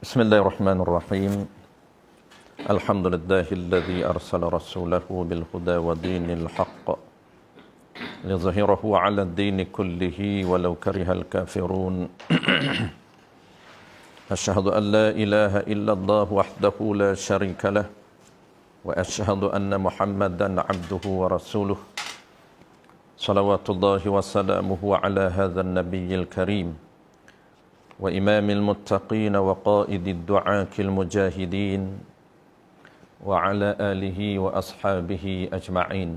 Bismillahirrahmanirrahim. Alhamdulillahilladzi arsala rasulahu bil huda wa dinil haqq liyuzhirahu 'ala ad-dini kullihi walau karihal kafirun. Asyhadu an la ilaha illallah wahdahu la syarika lah wa asyhadu anna Muhammadan 'abduhu wa rasuluh. Salawatullahi wa salamuhu 'ala hadzal nabiyyil karim wa imamil muttaqin wa qaidid du'akil mujahidin wa ala alihi wa ashabihi ajma'in.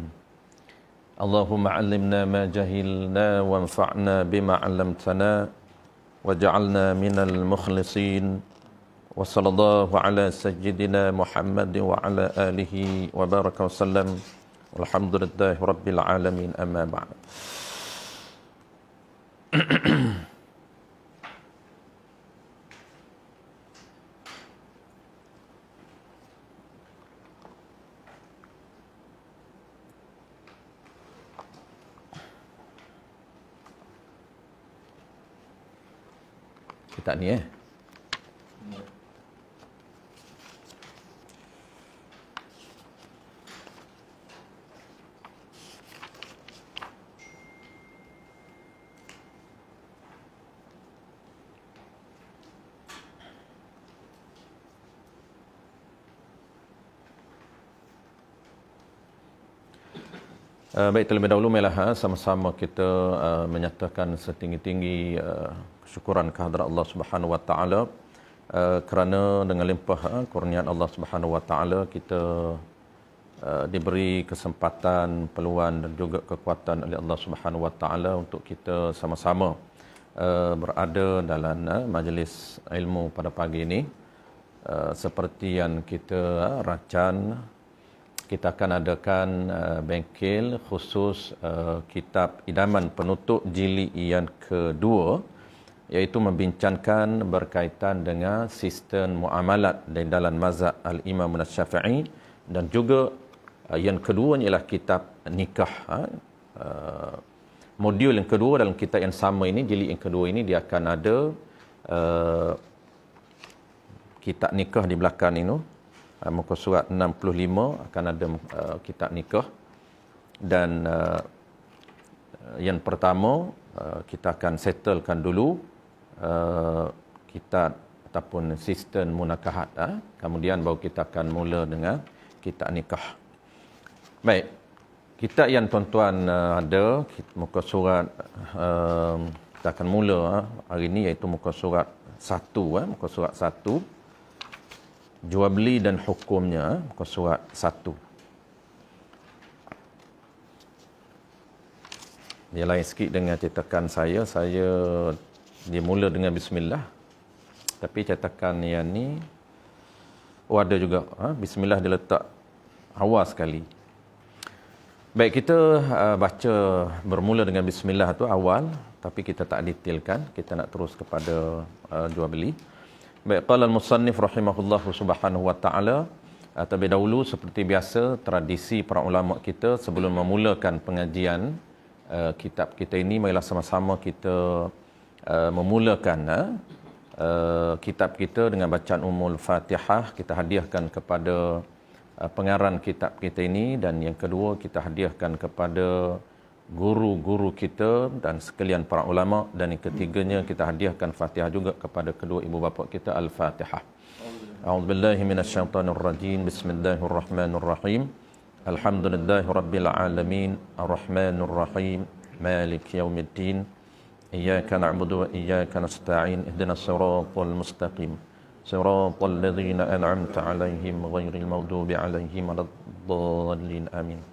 Allahumma 'allimna ma jahilna wanfa'na bima 'allamtana waj'alna minal mukhlisin. Wa sallallahu ala sayyidina Muhammad wa ala alihi wa baraka wasallam. Walhamdulillahi rabbil alamin, amma ba'd. Kita ni baik, terlebih dahulu marilah sama-sama kita menyatakan setinggi-tinggi kesyukuran kehadrat Allah Subhanahu wa taala kerana dengan limpah kurniaan Allah Subhanahu wa taala kita diberi kesempatan, peluang dan juga kekuatan oleh Allah Subhanahu wa taala untuk kita sama-sama berada dalam majlis ilmu pada pagi ini. Seperti yang kita rancang, kita akan adakan bengkel khusus kitab idaman penutup jilid yang kedua, iaitu membincangkan berkaitan dengan sistem muamalat di dalam mazhab al-Imam Asy-Syafi'i, dan juga yang kedua ialah kitab nikah. Modul yang kedua dalam kitab yang sama ini, jilid yang kedua ini, dia akan ada kitab nikah di belakang ini. Muka surat 65 akan ada kitab nikah. Dan yang pertama kita akan settlekan dulu kitab ataupun sistem munakahat, kemudian baru kita akan mula dengan kitab nikah. Baik, kitab yang tuan-tuan ada, muka surat kita akan mula hari ini, iaitu muka surat 1, muka surat 1, jual beli dan hukumnya, muka surat 1. Dia lain sikit dengan cetakan saya dimula dengan bismillah, tapi cetakan yang ni ada juga bismillah diletak awal sekali. Baik, kita baca bermula dengan bismillah tu awal, tapi kita tak detailkan, kita nak terus kepada jual beli. Baik, qala al-musannif rahimahullahu subhanahu wa ta'ala. Terlebih dahulu, seperti biasa, tradisi para ulama kita sebelum memulakan pengajian kitab kita ini, marilah sama-sama kita memulakan kitab kita dengan bacaan Ummul Fatihah. Kita hadiahkan kepada pengarang kitab kita ini, dan yang kedua kita hadiahkan kepada guru-guru kita dan sekalian para ulama, dan yang ketiganya kita hadiahkan Fatihah juga kepada kedua ibu bapa kita. Al-Fatihah. A'udzubillahi minasyaitonir rajim. Bismillahirrahmanirrahim. Alhamdulillahirabbil alamin, arrahmanir rahim, maliki yaumiddin, iyyaka na'budu wa iyyaka nasta'in, ihdinas siratal mustaqim, siratal ladzina an'amta 'alaihim ghairil maghdubi 'alaihim waladdallin. Amin.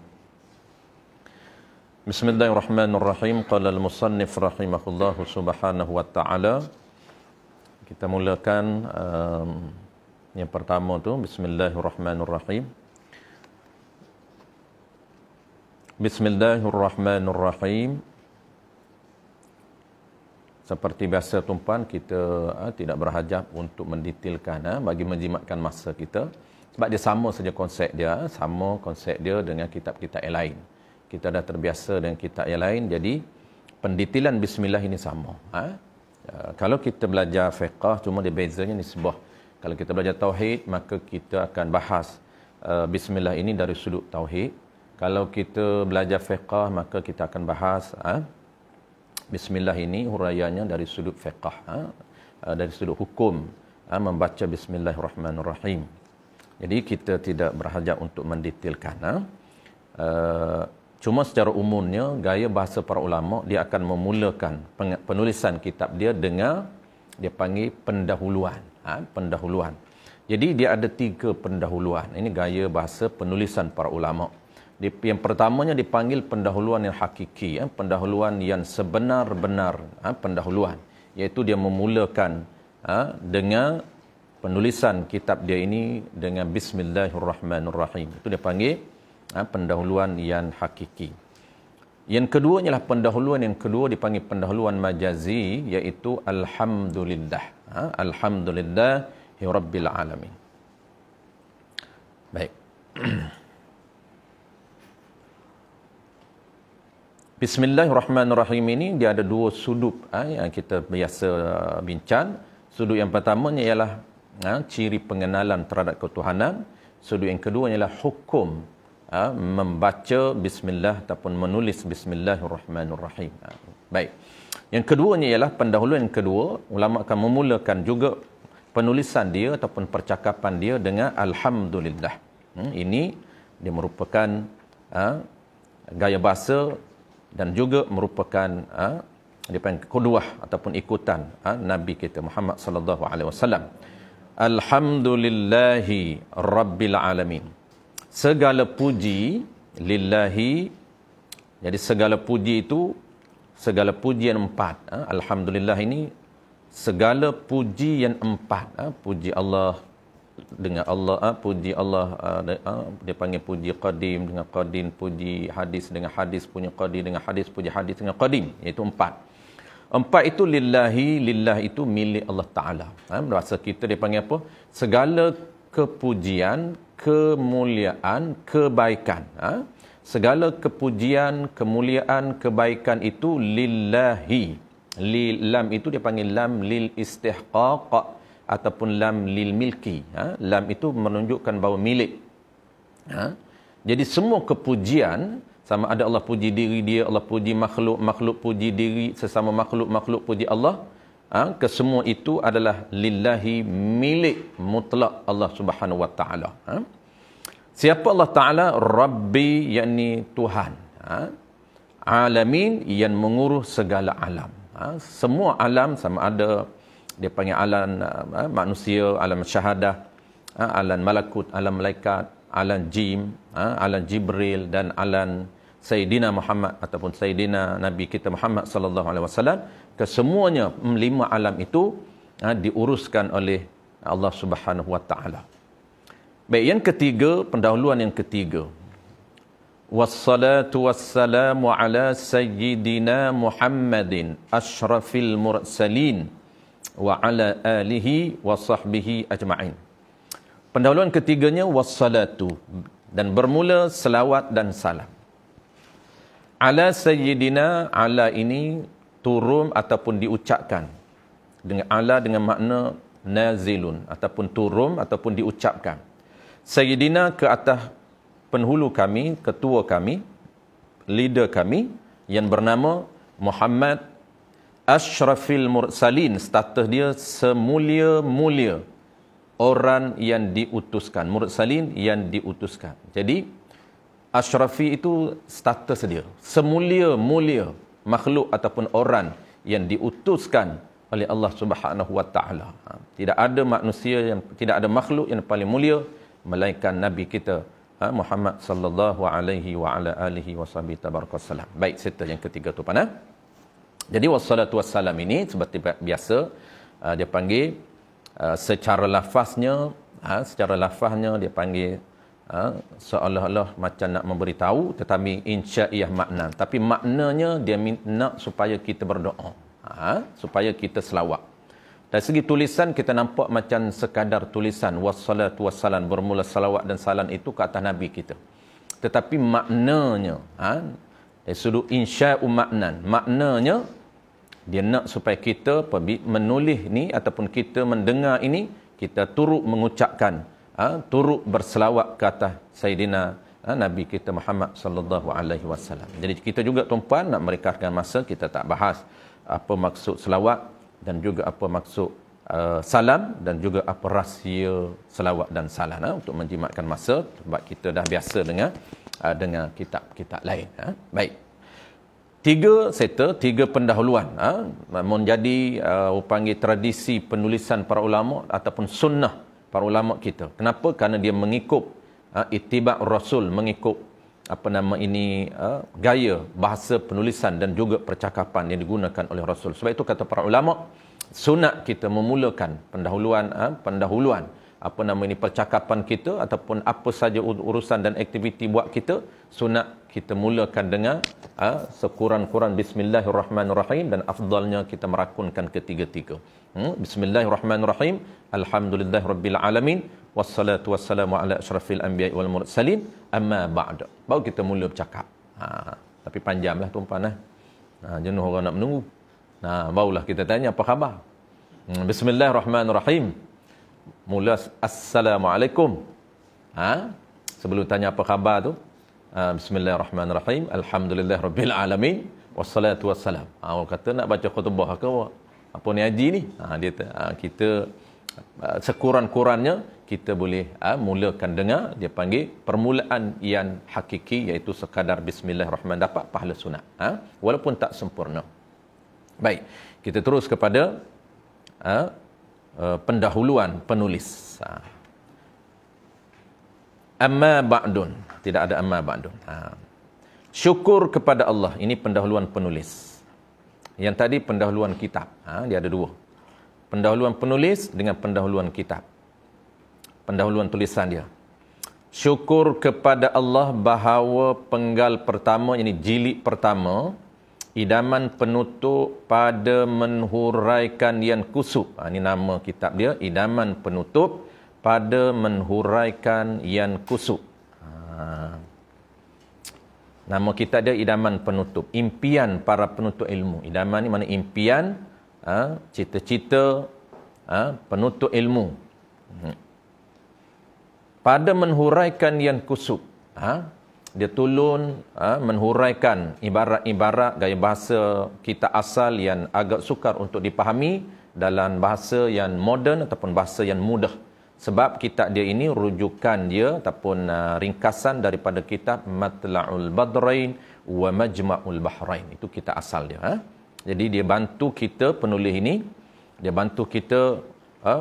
Bismillahirrahmanirrahim. Qala al-musannif rahimahullahu subhanahu wa ta'ala. Kita mulakan yang pertama tu, bismillahirrahmanirrahim. Bismillahirrahmanirrahim. Seperti biasa tumpuan, kita tidak berhajat untuk mendetailkan bagi menjimatkan masa kita, sebab dia sama saja konsep dia, sama konsep dia dengan kitab-kitab yang lain. Kita dah terbiasa dengan kitab yang lain, jadi pendetailan bismillah ini sama. Kalau kita belajar fiqh, cuma dia bezanya nisbah Kalau kita belajar tauhid, maka kita akan bahas bismillah ini dari sudut tauhid. Kalau kita belajar fiqh, maka kita akan bahas bismillah ini huraiannya dari sudut fiqh, dari sudut hukum, membaca bismillahirrahmanirrahim. Jadi kita tidak berhajat untuk mendetailkan. Cuma secara umumnya, gaya bahasa para ulama, dia akan memulakan penulisan kitab dia dengan, dia panggil pendahuluan. Pendahuluan. Jadi dia ada 3 pendahuluan. Ini gaya bahasa penulisan para ulama. Yang pertamanya dipanggil pendahuluan yang hakiki, pendahuluan yang sebenar-benar pendahuluan. Iaitu dia memulakan dengan penulisan kitab dia ini dengan bismillahirrahmanirrahim. Itu dia panggil pendahuluan yang hakiki. Yang kedua ialah pendahuluan yang kedua dipanggil pendahuluan majazi, iaitu alhamdulillah. Alhamdulillahi rabbil alamin. Baik. Bismillahirrahmanirrahim ini dia ada 2 sudut yang kita biasa bincang. Sudut yang pertamanya ialah ciri pengenalan terhadap ketuhanan. Sudut yang kedua ialah hukum membaca bismillah ataupun menulis bismillahirrahmanirrahim. Baik. Yang keduanya ialah pendahuluan yang kedua, ulama akan memulakan juga penulisan dia ataupun percakapan dia dengan alhamdulillah. Ini dia merupakan gaya bahasa dan juga merupakan dia panggil qudwah ataupun ikutan Nabi kita Muhammad sallallahu alaihi wasallam. Alhamdulillahi rabbil alamin. Segala puji lillahi. Jadi segala puji itu segala pujian 4. Alhamdulillah ini segala pujian 4. Puji Allah dengan Allah, puji Allah, dia panggil puji qadim dengan qadim, puji hadis dengan hadis, punya qadim dengan hadis, puji hadis dengan qadim, iaitu 4. 4 itu lillahi, lillah itu milik Allah Ta'ala. Bahasa kita dia panggil apa? Segala kepujian, kemuliaan, kebaikan. Segala kepujian, kemuliaan, kebaikan itu lillahi. Lam itu dia panggil lam lil istihqaq ataupun lam lil milki. Lam itu menunjukkan bahawa milik. Jadi semua kepujian, sama ada Allah puji diri dia, Allah puji makhluk, makhluk puji diri, sesama makhluk, makhluk puji Allah. Kesemua itu adalah lillahi, milik mutlak Allah Subhanahu wa taala. Siapa Allah Taala? Rabbi, yakni Tuhan. Alamin, yang mengurus segala alam. Semua alam, sama ada dia panggil alam manusia, alam syahadah, alam malakut, alam malaikat, alam jin, alam Jibril dan alam Sayyidina Muhammad ataupun Sayyidina Nabi kita Muhammad sallallahu alaihi wasallam. Kesemuanya 5 alam itu diuruskan oleh Allah Subhanahu wa taala. Baik, yang ketiga, pendahuluan yang ketiga. Wassalatu wassalamu ala sayyidina Muhammadin asyrafil mursalin wa ala alihi wa sahbihi ajma'in. Pendahuluan ketiganya wassalatu, dan bermula selawat dan salam. Ala sayyidina, ala ini turun ataupun diucapkan. Dengan ala dengan makna nazilun, ataupun turun ataupun diucapkan. Sayyidina ke atas penghulu kami, ketua kami, leader kami yang bernama Muhammad asyrafil mursalin, status dia semulia-mulia orang yang diutuskan, mursalin yang diutuskan. Jadi asyrafi itu status dia, semulia-mulia makhluk ataupun orang yang diutuskan oleh Allah Subhanahu wa taala. Tidak ada manusia yang, tidak ada makhluk yang paling mulia melainkan nabi kita Muhammad sallallahu alaihi wa ala alihi washabihi tabarakallah. Baik, serta yang ketiga tu pana. Jadi wassalatu wassalam ini seperti biasa dia panggil secara lafaznya, dia panggil seolah-olah macam nak memberitahu, tetapi insya'iyah makna. Tapi maknanya dia nak supaya kita berdoa, supaya kita selawat. Dari segi tulisan kita nampak macam sekadar tulisan wassalatu wassalam, bermula salawat dan salam itu ke atas Nabi kita. Tetapi maknanya, dari sudut insya'u maknan, maknanya dia nak supaya kita menulis ni ataupun kita mendengar ini, kita turut mengucapkan, turut berselawat ke atas Sayyidina Nabi kita Muhammad sallallahu alaihi wasallam. Jadi kita juga tuan-puan nak merekahkan masa, kita tak bahas apa maksud selawat dan juga apa maksud salam dan juga apa rahsia selawat dan salam untuk menjimatkan masa, sebab kita dah biasa dengan kitab-kitab lain. Baik. 3 serta 3 pendahuluan menjadi panggil tradisi penulisan para ulama ataupun sunnah para ulama kita. Kenapa? Kerana dia mengikut ittiba' Rasul, mengikut gaya bahasa penulisan dan juga percakapan yang digunakan oleh Rasul. Sebab itu kata para ulama, sunat kita memulakan pendahuluan percakapan kita ataupun apa saja urusan dan aktiviti buat kita, sunat kita mulakan dengan sekurang-kurang bismillahirrahmanirrahim, dan afdalnya kita merakunkan ketiga-tiga. Bismillahirrahmanirrahim, alhamdulillahirabbil alamin, wassalatu wassalamu ala asyrafil anbiya'i wal mursalin, amma ba'd. Baru kita mula bercakap. Tapi panjanglah tuan-puan. Jenuh orang nak menunggu. Barulah kita tanya apa khabar. Bismillahirrahmanirrahim. Mula assalamualaikum. Sebelum tanya apa khabar tu, bismillahirrahmanirrahim, alhamdulillahirabbil alamin, wassalatu wassalam. Orang kata nak baca khutbah ke apa ni haji ni? Kita sekurang-kurangnya kita boleh mulakan dengan dia panggil permulaan yang hakiki, iaitu sekadar bismillahirrahmanirrahim, dapat pahala sunat walaupun tak sempurna. Baik, kita terus kepada pendahuluan penulis. Amma ba'dun, tidak ada amma ba'dun. Syukur kepada Allah, ini pendahuluan penulis. Yang tadi pendahuluan kitab, dia ada 2. Pendahuluan penulis dengan pendahuluan kitab. Pendahuluan tulisan dia. Syukur kepada Allah bahawa penggal pertama, ini jilid pertama, idaman penutup pada menhuraikan yang kusuk. Ini nama kitab dia, idaman penutup pada menhuraikan yang kusuk. Nama kitab dia idaman penutup, impian para penuntut ilmu. Idaman ni mana impian, cita-cita penuntut ilmu. Pada menhuraikan yang kusuk, dia tolong menhuraikan ibarat-ibarat gaya bahasa kita asal yang agak sukar untuk dipahami dalam bahasa yang moden ataupun bahasa yang mudah. Sebab kitab dia ini rujukan dia ataupun ringkasan daripada kitab Matla'ul Badrain wa Majma'ul Bahrain. Itu kitab asal dia. Jadi dia bantu kita, penulis ini, dia bantu kita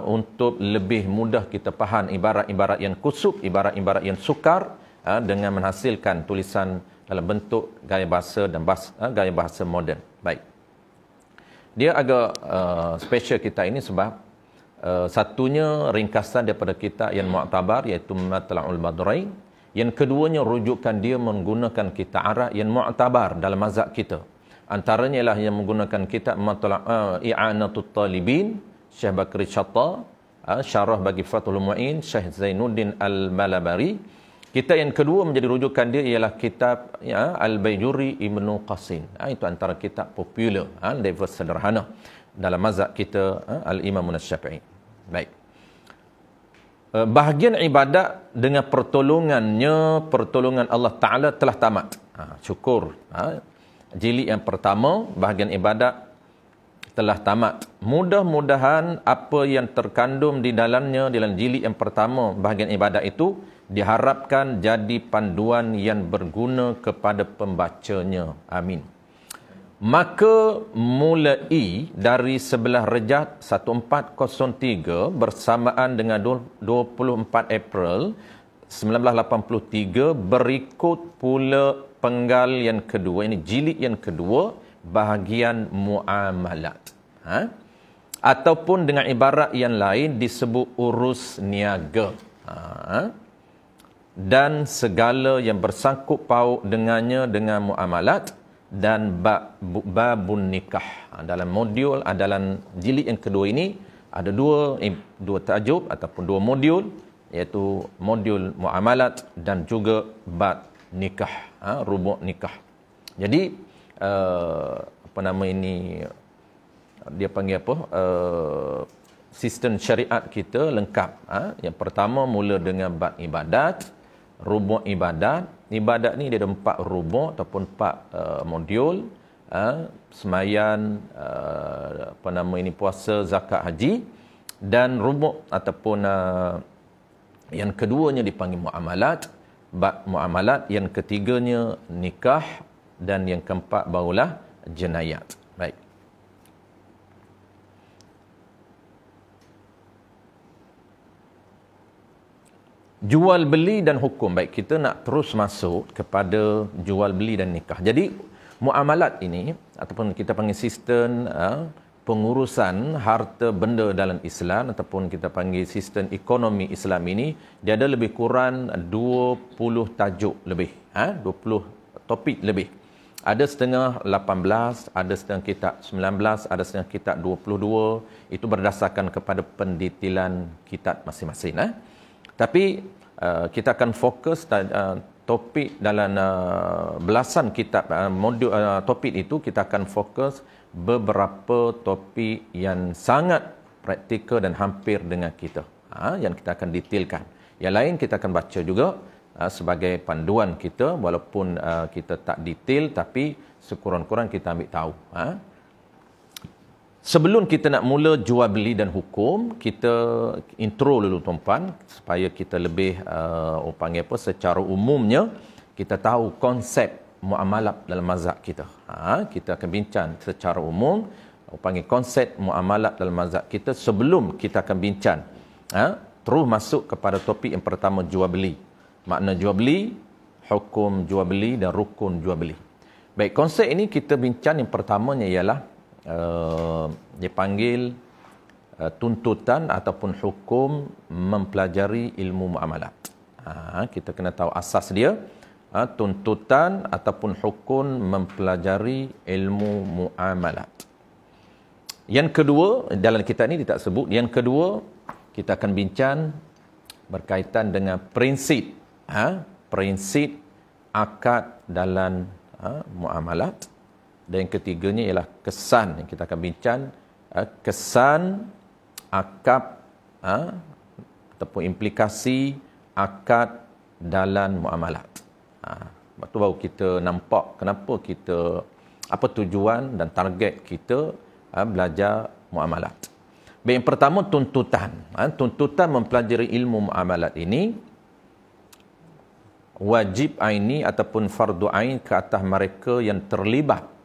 untuk lebih mudah kita faham ibarat-ibarat yang kusuk, ibarat-ibarat yang sukar, dengan menghasilkan tulisan dalam bentuk gaya bahasa dan gaya bahasa moden. Baik. Dia agak special kita ini sebab satunya ringkasan daripada kitab yang mu'tabar, iaitu Matla'ul Badrain. Yang keduanya rujukan dia menggunakan kitab Arab yang mu'tabar dalam mazhab kita. Antaranya ialah yang menggunakan kitab I'anatut Talibin, Syekh Bakri Shatta, syarah bagi Fathul Mu'in, Syekh Zainuddin Al-Malabari. Kitab yang kedua menjadi rujukan dia ialah kitab Al-Baijuri Ibnu Qasim. Itu antara kitab popular, level sederhana dalam mazhab kita, Al-Imam Asy-Syafi'i. Baik. Bahagian ibadat dengan pertolongan Allah Ta'ala telah tamat. Syukur. Jilid yang pertama, bahagian ibadat telah tamat. Mudah-mudahan apa yang terkandung di dalamnya dalam jilid yang pertama bahagian ibadat itu diharapkan jadi panduan yang berguna kepada pembacanya. Amin. Maka mulai dari 11 Rejab 1403 bersamaan dengan 24 April 1983 berikut pula penggal yang kedua, ini jilid yang kedua, bahagian muamalat. Ataupun dengan ibarat yang lain disebut urus niaga. Dan segala yang bersangkut paut dengannya dengan muamalat dan babun nikah. Dalam modul, dalam jilid yang kedua ini ada dua tajuk ataupun 2 modul, iaitu modul muamalat dan juga bab nikah, rubuk nikah. Jadi dia panggil apa? sistem syariat kita lengkap. Yang pertama mula dengan bab ibadat, rubuk ibadat. Ibadat ni dia ada 4 rubuk ataupun 4 modul. Semayan, puasa, zakat, haji. Dan rubuk ataupun yang keduanya dipanggil muamalat. Bab muamalat, yang ketiganya nikah, dan yang keempat barulah jenayat. Baik. Jual beli dan hukum. Baik, kita nak terus masuk kepada jual beli dan nikah. Jadi muamalat ini ataupun kita panggil sistem pengurusan harta benda dalam Islam ataupun kita panggil sistem ekonomi Islam ini, dia ada lebih kurang 20 tajuk lebih, 20 topik lebih. Ada setengah 18, ada setengah kitab 19, ada setengah kitab 22. Itu berdasarkan kepada pendetailan kitab masing-masing. Tapi kita akan fokus topik dalam belasan kitab modul topik itu. Kita akan fokus beberapa topik yang sangat praktikal dan hampir dengan kita, yang kita akan detailkan. Yang lain kita akan baca juga sebagai panduan kita, walaupun kita tak detail, tapi sekurang-kurang kita ambil tahu. Sebelum kita nak mula jual beli dan hukum, kita intro dulu tuan-puan, supaya kita lebih secara umumnya kita tahu konsep muamalat dalam mazhab kita. Kita akan bincang secara umum konsep muamalat dalam mazhab kita sebelum kita akan bincang terus masuk kepada topik yang pertama, jual beli. Makna jual beli, hukum jual beli dan rukun jual beli. Baik, konsep ini kita bincang yang pertamanya ialah dipanggil tuntutan ataupun hukum mempelajari ilmu muamalat. Kita kena tahu asas dia, tuntutan ataupun hukum mempelajari ilmu muamalat. Yang kedua, dalam kitab ini dia tak sebut. Yang kedua, kita akan bincang berkaitan dengan prinsip, prinsip akad dalam muamalat. Dan yang ketiganya ialah kesan, yang kita akan bincang kesan akad ataupun implikasi akad dalam muamalat. Lepas tu baru kita nampak kenapa kita, apa tujuan dan target kita belajar muamalat. Baik, yang pertama tuntutan. Tuntutan mempelajari ilmu muamalat ini wajib aini ataupun fardu ain ke atas mereka yang terlibat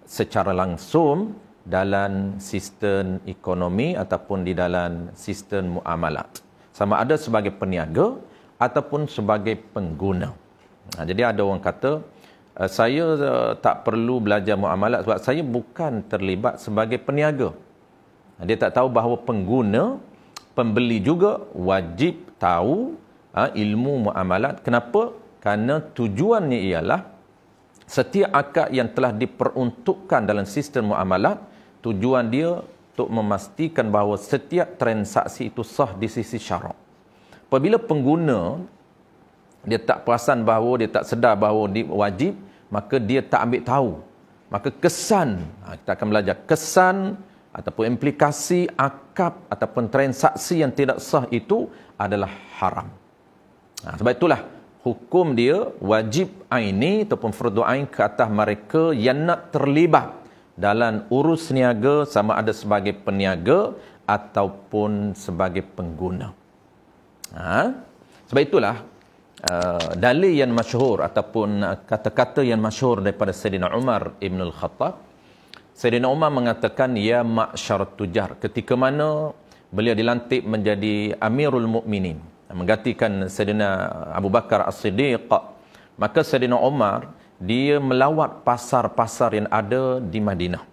secara langsung dalam sistem ekonomi ataupun di dalam sistem muamalat. Sama ada sebagai peniaga ataupun sebagai pengguna. Jadi ada orang kata, saya tak perlu belajar muamalat sebab saya bukan terlibat sebagai peniaga. Dia tak tahu bahawa pengguna, pembeli juga wajib tahu ilmu muamalat. Kenapa? Kerana tujuannya ialah setiap akad yang telah diperuntukkan dalam sistem muamalat, tujuan dia untuk memastikan bahawa setiap transaksi itu sah di sisi syarak. Apabila pengguna dia tak perasan bahawa, dia tak sedar bahawa dia wajib, maka dia tak ambil tahu. Maka kesan, kita akan belajar kesan ataupun implikasi akad ataupun transaksi yang tidak sah itu adalah haram. Sebab itulah hukum dia wajib aini ataupun fardu ain ke atas mereka yang nak terlibat dalam urus niaga, sama ada sebagai peniaga ataupun sebagai pengguna. Sebab itulah dalil yang masyhur ataupun kata-kata yang masyhur daripada Sayyidina Umar Ibn Al-Khattab. Sayyidina Umar mengatakan, ya ma'syar tujar, ketika mana beliau dilantik menjadi Amirul Mukminin, menggantikan Sayyidina Abu Bakar As-Siddiq, maka Sayyidina Umar dia melawat pasar-pasar yang ada di Madinah.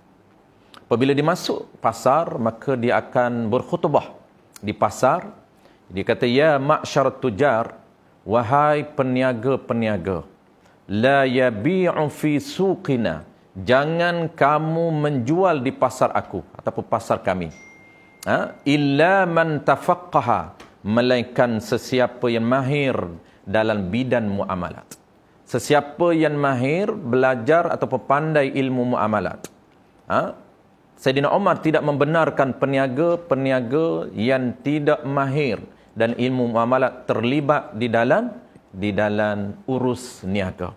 Apabila dia masuk pasar, maka dia akan berkhutbah di pasar. Dia kata, ya ma'syar tujar, wahai peniaga-peniaga, la yabi'u fi suqina, jangan kamu menjual di pasar aku ataupun pasar kami, illa man tafaqqaha, melainkan sesiapa yang mahir dalam bidan muamalat. Sesiapa yang mahir belajar ataupun pandai ilmu muamalat. Sayyidina Umar tidak membenarkan peniaga-peniaga yang tidak mahir dan ilmu muamalat terlibat di dalam urus niaga.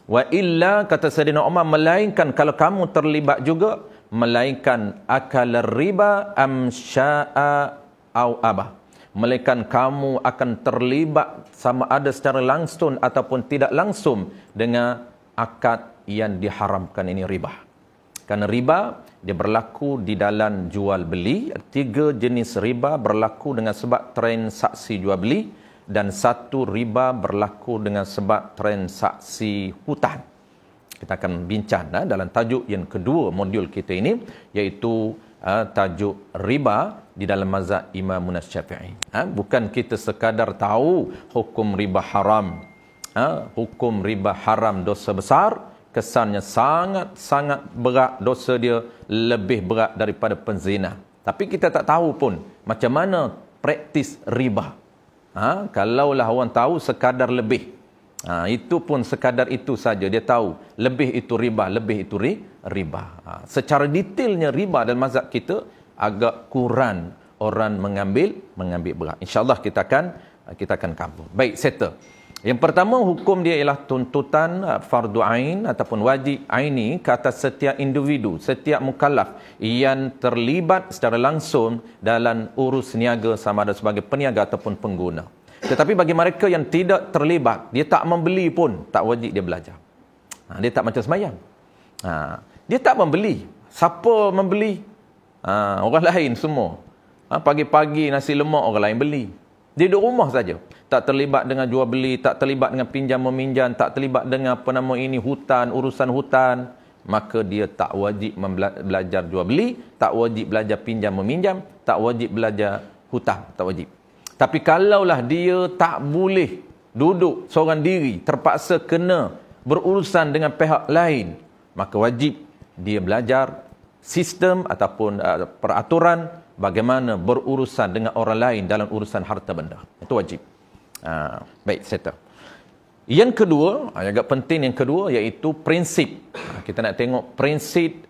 Wa illa, kata Sayyidina Umar, melainkan kalau kamu terlibat juga, melainkan akal riba am sya'a au abah. Melainkan kamu akan terlibat sama ada secara langsung ataupun tidak langsung dengan akad yang diharamkan, ini riba. Kerana riba dia berlaku di dalam jual beli. 3 jenis riba berlaku dengan sebab transaksi jual beli, dan 1 riba berlaku dengan sebab transaksi hutang. Kita akan bincang dalam tajuk yang kedua modul kita ini, iaitu tajuk riba di dalam mazhab Imam Syafi'i. Bukan kita sekadar tahu hukum riba haram. Hukum riba haram dosa besar, kesannya sangat berat, dosa dia lebih berat daripada penzina. Tapi kita tak tahu pun macam mana praktis riba. Kalaulah orang tahu sekadar lebih, itu pun sekadar itu saja dia tahu, lebih itu riba, lebih itu riba. Secara detailnya riba dalam mazhab kita agak kurang orang mengambil berat. InsyaAllah kita akan cover. Baik, settle. Yang pertama, hukum dia ialah tuntutan fardu ain ataupun wajib aini ke atas setiap individu, setiap mukallaf yang terlibat secara langsung dalam urus niaga, sama ada sebagai peniaga ataupun pengguna. Tetapi bagi mereka yang tidak terlibat, dia tak membeli pun, tak wajib dia belajar. Dia tak macam sembahyang. Dia tak membeli. Siapa membeli? Orang lain semua. Pagi-pagi nasi lemak orang lain beli. Dia duduk rumah saja. Tak terlibat dengan jual beli, tak terlibat dengan pinjam meminjam, tak terlibat dengan hutan, urusan hutan. Maka dia tak wajib belajar jual beli, tak wajib belajar pinjam meminjam, tak wajib belajar hutang, tak wajib. Tapi kalaulah dia tak boleh duduk seorang diri, terpaksa kena berurusan dengan pihak lain, maka wajib dia belajar sistem ataupun peraturan bagaimana berurusan dengan orang lain dalam urusan harta benda. Itu wajib. Baik, settle. Yang kedua, yang agak penting yang kedua, iaitu prinsip. Kita nak tengok prinsip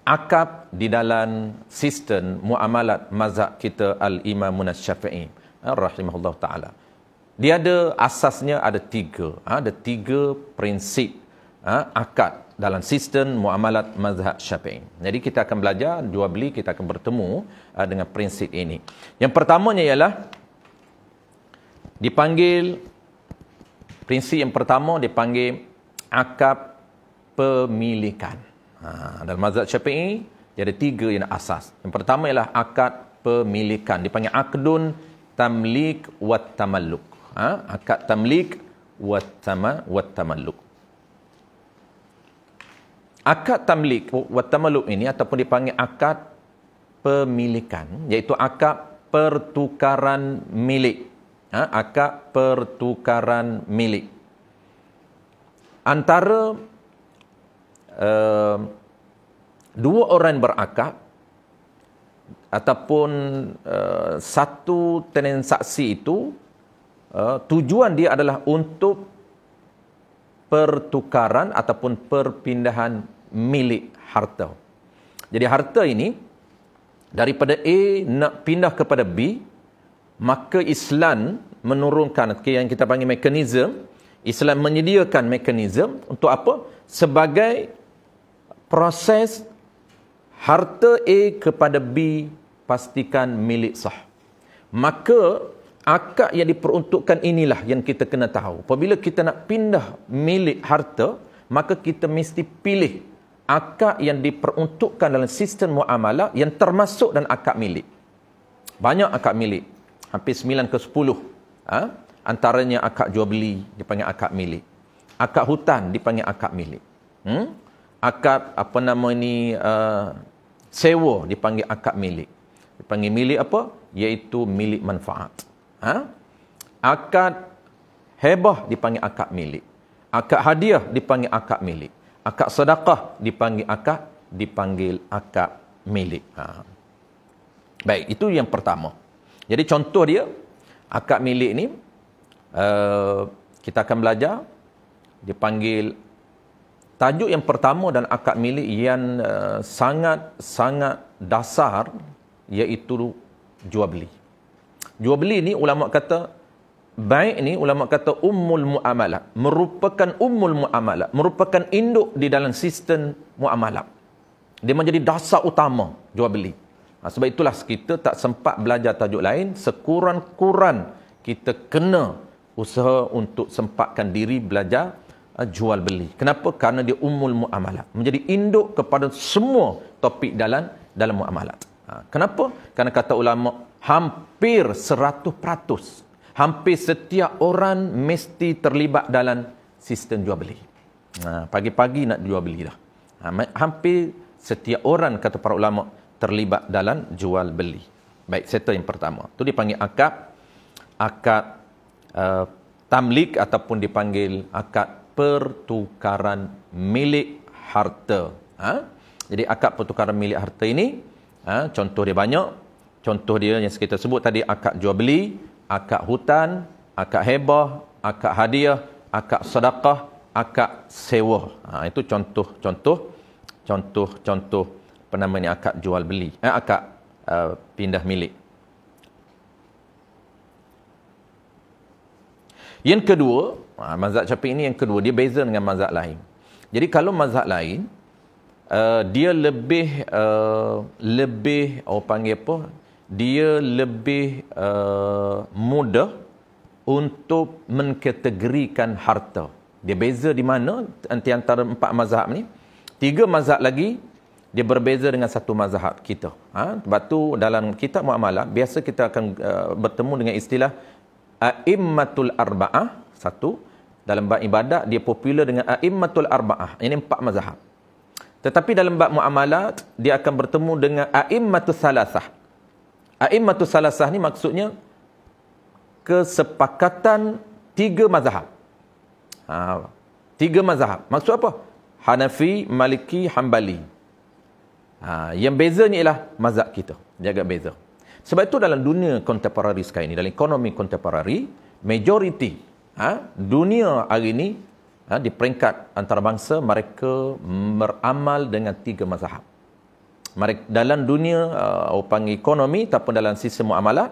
akad di dalam sistem muamalat mazhab kita Al-Imam Syafi'i rahimahullah ta'ala. Dia ada asasnya ada 3. Ada 3 prinsip akad dalam sistem muamalat mazhab Syafi'i. Jadi kita akan belajar jual beli, kita akan bertemu dengan prinsip ini. Yang pertamanya ialah prinsip yang pertama dipanggil akad pemilikan. Dalam mazhab Syafi'i dia ada 3 yang asas. Yang pertama ialah akad pemilikan, dipanggil akdun tamlik wat tamalluk. Akad tamlik wat tamalluk. Akad tamlik wat tamalluk ini ataupun dipanggil akad pemilikan, iaitu akad pertukaran milik. Akad pertukaran milik antara dua orang berakad ataupun satu transaksi itu, tujuan dia adalah untuk pertukaran ataupun perpindahan milik harta. Jadi harta ini daripada A nak pindah kepada B, maka Islam menurunkan yang kita panggil mekanisme. Islam menyediakan mekanisme untuk apa? Sebagai proses harta A kepada B pastikan milik sah. Maka akad yang diperuntukkan inilah yang kita kena tahu. Apabila kita nak pindah milik harta, maka kita mesti pilih akad yang diperuntukkan dalam sistem muamalah yang termasuk dan akad milik. Banyak akad milik. Hampir 9 ke 10. Antaranya akad jual beli dipanggil akad milik. Akad hutan dipanggil akad milik. Akad sewa dipanggil akad milik. Dipanggil milik apa? Iaitu milik manfaat. Akad hebah dipanggil akad milik. Akad hadiah dipanggil akad milik. Akad sedekah dipanggil akad milik. Baik, itu yang pertama. Jadi contoh dia, akad milik ni, kita akan belajar, dipanggil tajuk yang pertama dan akad milik yang sangat dasar iaitu jual beli. Jual beli ni ulama kata baik ni ulama kata ummul muamalah, merupakan ummul muamalah, merupakan induk di dalam sistem muamalah. Dia menjadi dasar utama jual beli. Sebab itulah kita tak sempat belajar tajuk lain, sekurang-kurang kita kena usaha untuk sempatkan diri belajar jual beli. Kenapa? Karena dia ummul muamalah, menjadi induk kepada semua topik dalam muamalat. Kenapa? Karena kata ulama hampir 100%, hampir setiap orang mesti terlibat dalam sistem jual beli. Pagi-pagi nak jual beli dah. Hampir setiap orang, kata para ulama, terlibat dalam jual beli. Baik, settle yang pertama. Itu dipanggil akad tamlik ataupun dipanggil akad pertukaran milik harta. Jadi akad pertukaran milik harta ini, contoh dia banyak. Contoh dia yang kita sebut tadi, akad jual beli, akad hutan, akad hebah, akad hadiah, akad sedekah, akad sewa. Itu contoh apa namanya, akad jual beli, akad pindah milik. Yang kedua, mazhab Syafi'i ini yang kedua, dia beza dengan mazhab lain. Jadi kalau mazhab lain, dia lebih orang panggil apa? Dia lebih mudah untuk mengkategorikan harta. Dia beza di mana antara 4 mazhab ni? 3 mazhab lagi dia berbeza dengan satu mazhab kita. Sebab tu dalam kitab muamalah biasa kita akan bertemu dengan istilah a'immatul arba'ah. Satu, dalam bab ibadat dia popular dengan a'immatul arba'ah. Ini 4 mazhab. Tetapi dalam bab muamalat dia akan bertemu dengan a'immatus salasah. A'immatus salasah ni maksudnya kesepakatan 3 mazhab. 3 mazhab. Maksud apa? Hanafi, Maliki, Hambali. Yang bezanya ialah mazhab kita. Jaga beza. Sebab itu dalam dunia kontemporari sekarang ini, dalam ekonomi kontemporari, majoriti dunia hari ini di peringkat antarabangsa, mereka beramal dengan 3 mazhab. Dalam dunia orang panggil ekonomi ataupun dalam sistem muamalat,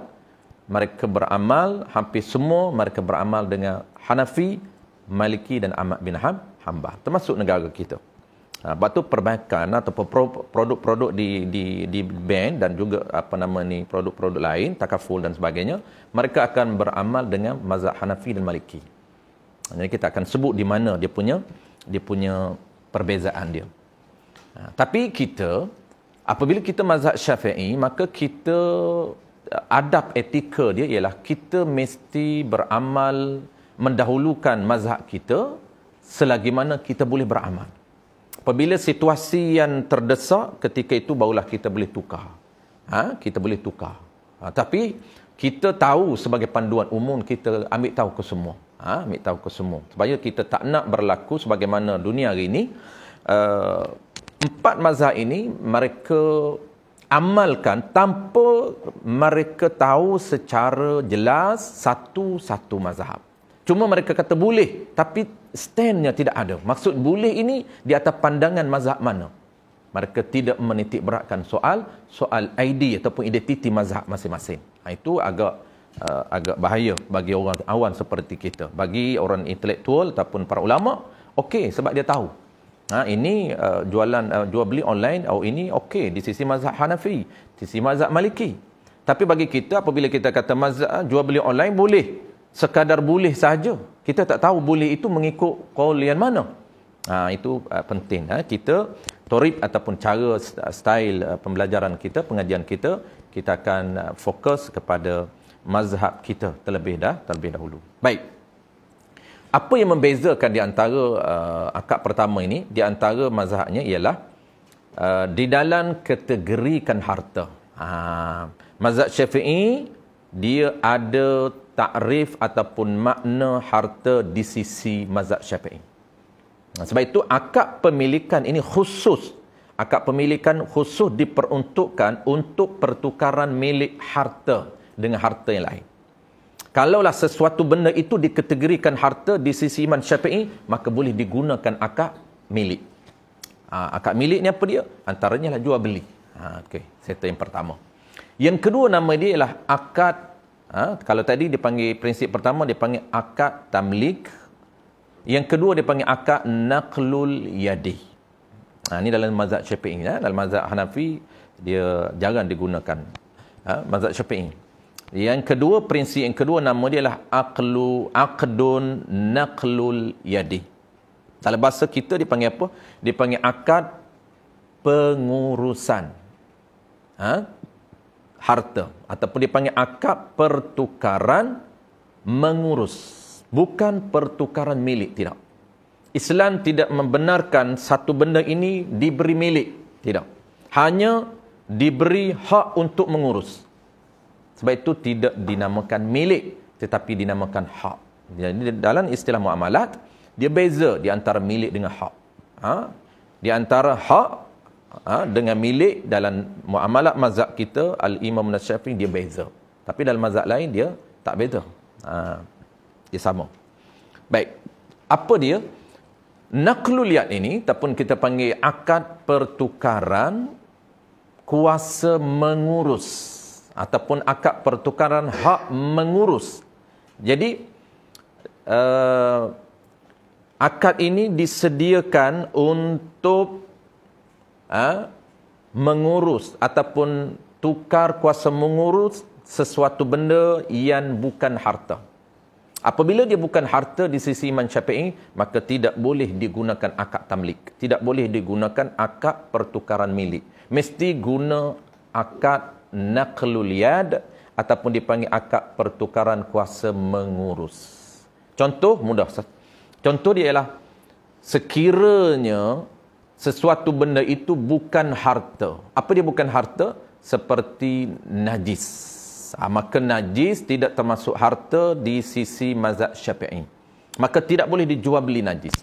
mereka beramal, hampir semua mereka beramal dengan Hanafi, Maliki dan Ahmad bin Hanbal, termasuk negara kita. Sebab tu perbankan ataupun produk-produk di bank dan juga produk-produk lain, takaful dan sebagainya, mereka akan beramal dengan mazhab Hanafi dan Maliki. Jadi kita akan sebut di mana dia punya perbezaan dia. Tapi kita, apabila kita mazhab Syafi'i, maka kita adab etika dia ialah kita mesti beramal mendahulukan mazhab kita selagi mana kita boleh beramal. Apabila situasi yang terdesak, ketika itu barulah kita boleh tukar. Kita boleh tukar. Tapi kita tahu sebagai panduan umum, kita ambil tahu ke semua. Ambil tahu ke semua. Supaya kita tak nak berlaku sebagaimana dunia hari ini. 4 mazhab ini mereka amalkan tanpa mereka tahu secara jelas satu-satu mazhab. Cuma mereka kata boleh, tapi standnya tidak ada. Maksud boleh ini di atas pandangan mazhab mana. Mereka tidak menitik beratkan soal ID ataupun identiti mazhab masing-masing. Itu agak bahaya bagi orang awam seperti kita. Bagi orang intelektual ataupun para ulama, okey sebab dia tahu. Ini jual beli online, ini okey di sisi mazhab Hanafi, di sisi mazhab Maliki. Tapi bagi kita, apabila kita kata mazhab jual beli online boleh, sekadar boleh saja. Kita tak tahu boleh itu mengikut qaul yang mana. Itu penting. Kita torib ataupun cara style pembelajaran kita, pengajian kita akan fokus kepada mazhab kita terlebih dahulu. Baik. Apa yang membezakan di antara akad pertama ini, di antara mazhabnya ialah di dalam kategorikan harta. Mazhab Syafi'i dia ada takrif ataupun makna harta di sisi mazhab Syafi'i. Sebab itu akad pemilikan ini khusus. Akad pemilikan khusus diperuntukkan untuk pertukaran milik harta dengan harta yang lain. Kalaulah sesuatu benda itu dikategorikan harta di sisi Imam Syafi'i, maka boleh digunakan akad milik. Akad milik ni apa dia? Antaranya lah jual beli. Okey, settle yang pertama. Yang kedua nama dia ialah akad, kalau tadi dia panggil prinsip pertama dia panggil akad tamlik. Yang kedua dia panggil akad naqlul yadi. Ini dalam mazhab Syafi'i. Dalam mazhab Hanafi dia jarang digunakan. Mazhab Syafi'i. Yang kedua, prinsip yang kedua nama dia adalah aqdun naqlul yadi. Dalam bahasa kita dipanggil apa? Dipanggil akad pengurusan harta, ataupun dipanggil akad pertukaran mengurus, bukan pertukaran milik. Tidak. Islam tidak membenarkan satu benda ini diberi milik. Tidak. Hanya diberi hak untuk mengurus. Sebab itu tidak dinamakan milik, tetapi dinamakan hak. Jadi dalam istilah muamalat, dia beza di antara milik dengan hak. Di antara hak dengan milik dalam muamalat mazhab kita, Al-Imam Syafi'i, dia beza. Tapi dalam mazhab lain, dia tak beza. Dia sama. Baik. Apa dia? Naqlul yad ini, ataupun kita panggil akad pertukaran kuasa mengurus, ataupun akad pertukaran hak mengurus. Jadi akad ini disediakan untuk mengurus ataupun tukar kuasa mengurus sesuatu benda yang bukan harta. Apabila dia bukan harta di sisi Imam Syafi'i, maka tidak boleh digunakan akad tamlik. Tidak boleh digunakan akad pertukaran milik. Mesti guna akad naqlul yad, ataupun dipanggil akad pertukaran kuasa mengurus. Contoh mudah. Contoh dia ialah sekiranya sesuatu benda itu bukan harta. Apa dia bukan harta? Seperti najis. Maka najis tidak termasuk harta di sisi mazhab Syafi'i. Maka tidak boleh dijual beli najis.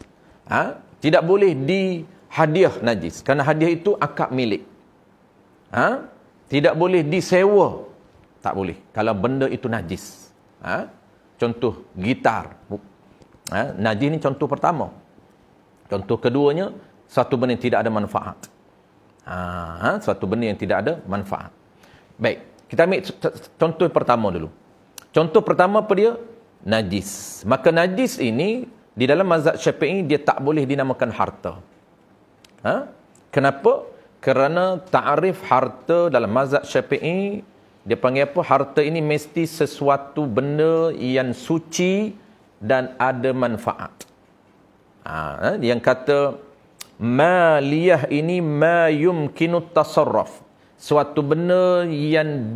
Tidak boleh dihadiah najis. Kerana hadiah itu akad milik. Tidak boleh disewa. Tak boleh. Kalau benda itu najis. Contoh gitar. Najis ni contoh pertama. Contoh keduanya, suatu benda yang tidak ada manfaat. Suatu benda yang tidak ada manfaat. Baik. Kita ambil contoh pertama dulu. Contoh pertama apa dia? Najis. Maka najis ini, di dalam mazhab Syafi'i, dia tak boleh dinamakan harta. Kenapa? Kerana ta'rif harta dalam mazhab Syafi'i, dia panggil apa? Harta ini mesti sesuatu benda yang suci dan ada manfaat. Yang kata maliyah ini ma yumkinu tasarruf. Suatu benda yang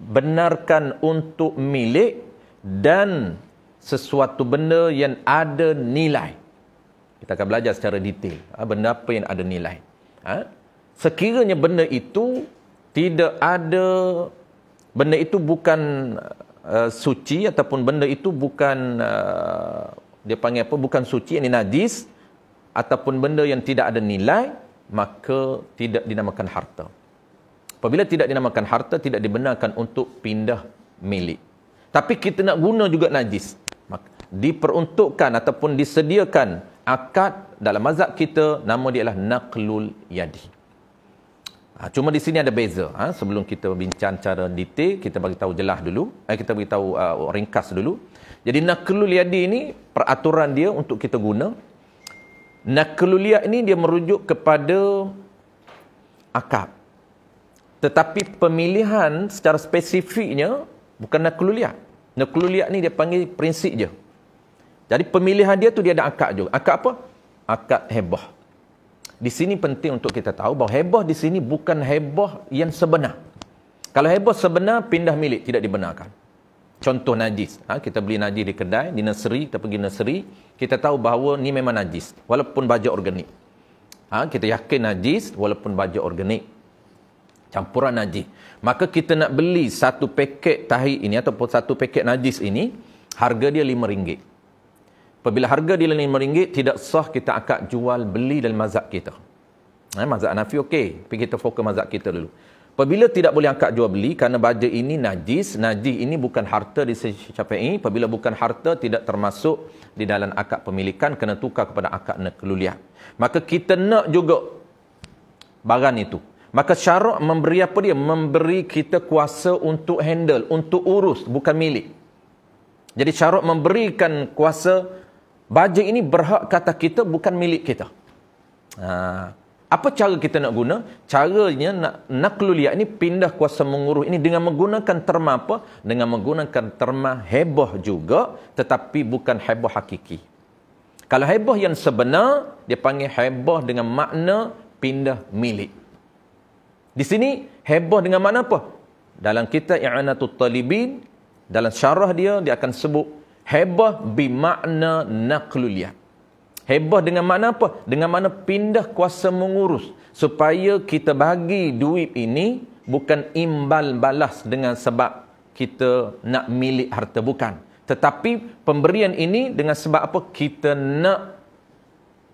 dibenarkan untuk milik dan sesuatu benda yang ada nilai. Kita akan belajar secara detail. Benda apa yang ada nilai. Sekiranya benda itu tidak ada, benda itu bukan suci, ataupun benda itu bukan, dia panggil apa, bukan suci, ini najis, ataupun benda yang tidak ada nilai, maka tidak dinamakan harta. Apabila tidak dinamakan harta, tidak dibenarkan untuk pindah milik. Tapi kita nak guna juga najis, maka diperuntukkan ataupun disediakan akad dalam mazhab kita, nama dia adalah naqlul yadi. Cuma di sini ada beza. Sebelum kita bincang cara detail, kita bagi tahu jelas dulu. Kita bagi tahu ringkas dulu. Jadi naqlul yadi ini peraturan dia untuk kita guna. Naqlul yad ini dia merujuk kepada akad. Tetapi pemilihan secara spesifiknya bukan naqlul yad. Naqlul yad ni dia panggil prinsip je. Jadi pemilihan dia tu dia ada akad juga. Akad apa? Akad hebah. Di sini penting untuk kita tahu bahawa hebah di sini bukan hebah yang sebenar. Kalau hebah sebenar, pindah milik tidak dibenarkan. Contoh najis. Kita beli najis di kedai, di nursery, kita pergi nursery, kita tahu bahawa ni memang najis, walaupun baja organik. Kita yakin najis, walaupun baja organik. Campuran najis. Maka kita nak beli satu paket tahi ini, ataupun satu paket najis ini, harga dia RM5. Apabila harga dia RM5, tidak sah kita akad jual beli dalam mazhab kita. Mazhab Hanafi okey, tapi kita fokus mazhab kita dulu. Apabila tidak boleh akad jual beli kerana baja ini najis, najis ini bukan harta di sisi Syafi'i. Apabila bukan harta, tidak termasuk di dalam akad pemilikan, kena tukar kepada akad nakluliyah. Maka kita nak juga barang itu. Maka syarak memberi apa dia? Memberi kita kuasa untuk handle, untuk urus, bukan milik. Jadi syarak memberikan kuasa, baja ini berhak kata kita, bukan milik kita. Apa cara kita nak guna? Caranya nakluliyah ini pindah kuasa mengurus ini dengan menggunakan terma apa? Dengan menggunakan terma heboh juga, tetapi bukan heboh hakiki. Kalau heboh yang sebenar, dia panggil heboh dengan makna pindah milik. Di sini heboh dengan makna apa? Dalam kitab I'anatul Talibin, dalam syarah dia akan sebut heboh bimakna nakluliyah. Heboh dengan makna apa? Dengan makna pindah kuasa mengurus. Supaya kita bagi duit ini bukan imbal balas dengan sebab kita nak milik harta. Bukan. Tetapi pemberian ini dengan sebab apa? Kita nak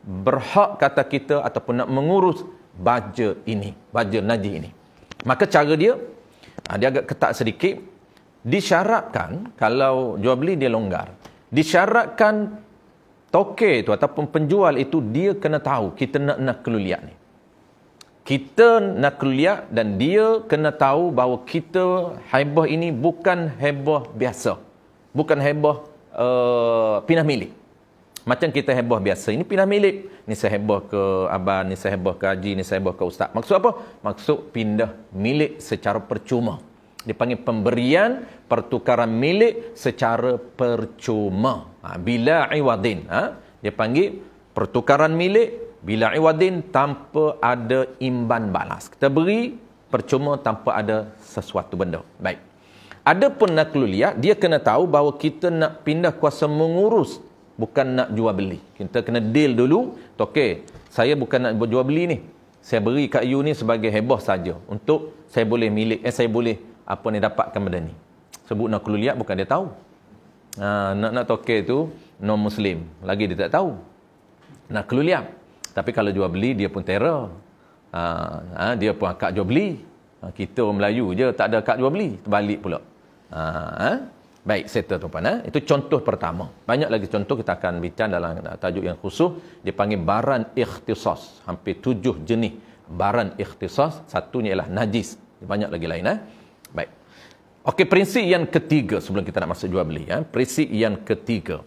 berhak kata kita ataupun nak mengurus baja ini. Baja najis ini. Maka cara dia agak ketat sedikit. Disyaratkan, kalau jual beli dia longgar. Disyaratkan tokey itu ataupun penjual itu dia kena tahu kita nak nakluliyah ni. Kita nakluliyah dan dia kena tahu bahawa kita heboh ini bukan heboh biasa. Bukan heboh pindah milik. Macam kita heboh biasa ini pindah milik. Ni saya heboh ke abang, ni saya heboh ke haji, ni saya heboh ke ustaz. Maksud apa? Maksud pindah milik secara percuma. Dipanggil pemberian pertukaran milik secara percuma. Bila iwadin. Dia panggil pertukaran milik bila iwadin tanpa ada imban balas. Kita beri percuma tanpa ada sesuatu benda. Baik. Adapun nakluliyah, dia kena tahu bahawa kita nak pindah kuasa mengurus, bukan nak jual beli. Kita kena deal dulu. Okey, saya bukan nak jual beli ni. Saya beri kat you ni sebagai heboh saja. Untuk saya boleh milik, saya boleh apa ni dapatkan benda ni. Sebut nakluliyah bukan dia tahu. Nak tokey tu non-Muslim. Lagi dia tak tahu. Nakluliyah. Tapi kalau jual beli dia pun terror. Dia pun akad jual beli. Kita orang Melayu je tak ada akad jual beli. Terbalik pula. Baik, settle tuan-tuan. Itu contoh pertama. Banyak lagi contoh kita akan bincang dalam tajuk yang khusus. Dia panggil baran ikhtisas. Hampir 7 jenis baran ikhtisas. Satunya ialah najis. Banyak lagi lain. Baik. Okey, prinsip yang ketiga sebelum kita nak masuk jual beli. Prinsip yang ketiga.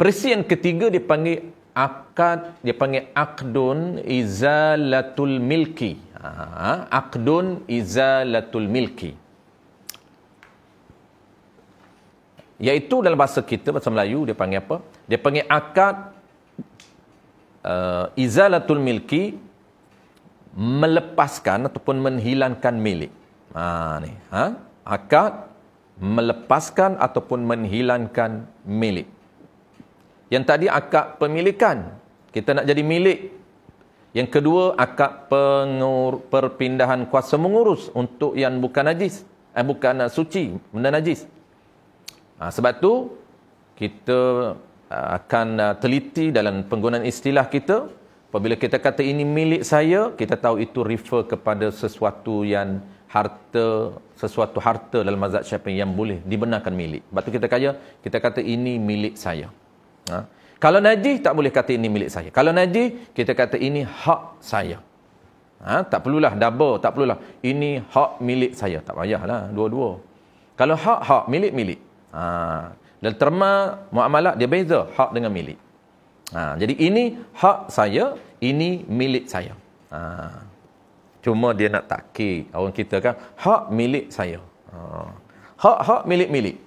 Prinsip yang ketiga dipanggil akad, dia panggil akdun izalatul milki. Akdun izalatul milki. Iaitu dalam bahasa kita, bahasa Melayu, dia panggil apa? Dia panggil akad izalatul milki, melepaskan ataupun menghilangkan milik. Akad melepaskan ataupun menghilangkan milik. Yang tadi akad pemilikan, kita nak jadi milik. Yang kedua akad perpindahan kuasa mengurus untuk yang bukan najis, bukan suci, benda najis. Sebab tu kita akan teliti dalam penggunaan istilah kita. Apabila kita kata ini milik saya, kita tahu itu refer kepada sesuatu yang sesuatu harta dalam mazhab Syafi'i yang boleh dibenarkan milik. Sebab tu kita kata ini milik saya. Kalau najis tak boleh kata ini milik saya. Kalau najis kita kata ini hak saya. Tak perlulah double, tak perlulah ini hak milik saya, tak payahlah dua-dua. Kalau hak milik. Dan terma muamalah dia beza hak dengan milik. Jadi ini hak saya, ini milik saya. Cuma dia nak takkid orang kita kan, hak milik saya. Hak milik.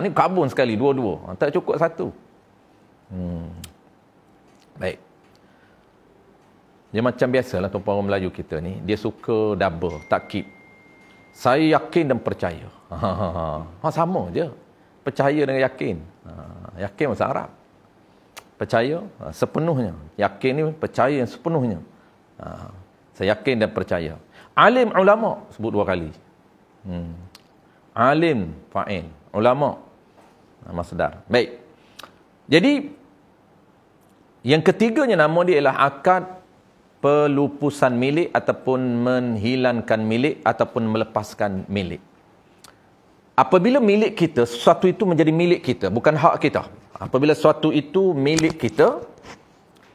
Ni kabun sekali dua-dua. Tak cukup satu. Baik. Dia macam biasalah tuan-tuan orang Melayu kita ni, dia suka double, takkid. Saya yakin dan percaya. Sama je. Percaya dengan yakin. Yakin bahasa Arab. Percaya sepenuhnya. Yakin ni percaya yang sepenuhnya. Saya yakin dan percaya. Alim ulama sebut 2 kali. Alim fa'il, ulama masdar. Baik. Jadi yang ketiganya nama dia ialah akad pelupusan milik ataupun menghilangkan milik ataupun melepaskan milik. Apabila milik kita, sesuatu itu menjadi milik kita, bukan hak kita. Apabila sesuatu itu milik kita,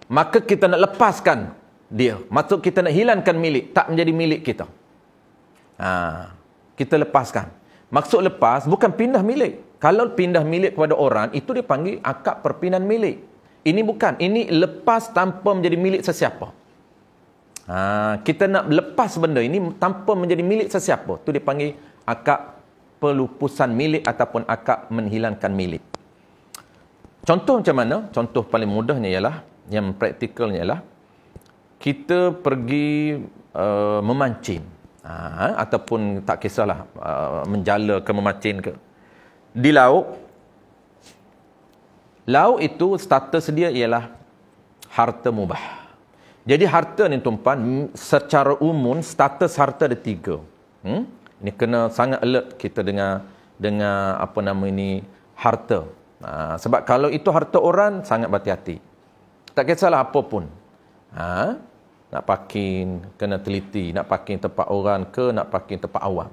maka kita nak lepaskan dia. Maksud kita nak hilangkan milik, tak menjadi milik kita. Kita lepaskan. Maksud lepas, bukan pindah milik. Kalau pindah milik kepada orang, itu dia panggil akad perpindahan milik. Ini bukan. Ini lepas tanpa menjadi milik sesiapa. Kita nak lepas benda ini tanpa menjadi milik sesiapa. Itu dia panggil akad pelupusan milik ataupun akad menghilangkan milik. Contoh macam mana? Contoh paling mudahnya ialah, yang praktikalnya ialah, kita pergi memancing. Ataupun tak kisahlah, menjala ke memancing ke. Di laut. Laut itu status dia ialah harta mubah. Jadi harta ni tuan-puan, secara umum status harta ada 3. Ini kena sangat alert kita dengan apa nama ini, harta. Sebab kalau itu harta orang, sangat berhati-hati. Tak kisahlah apa pun. Nak parking, kena teliti. Nak parking tempat orang ke, nak parking tempat awam.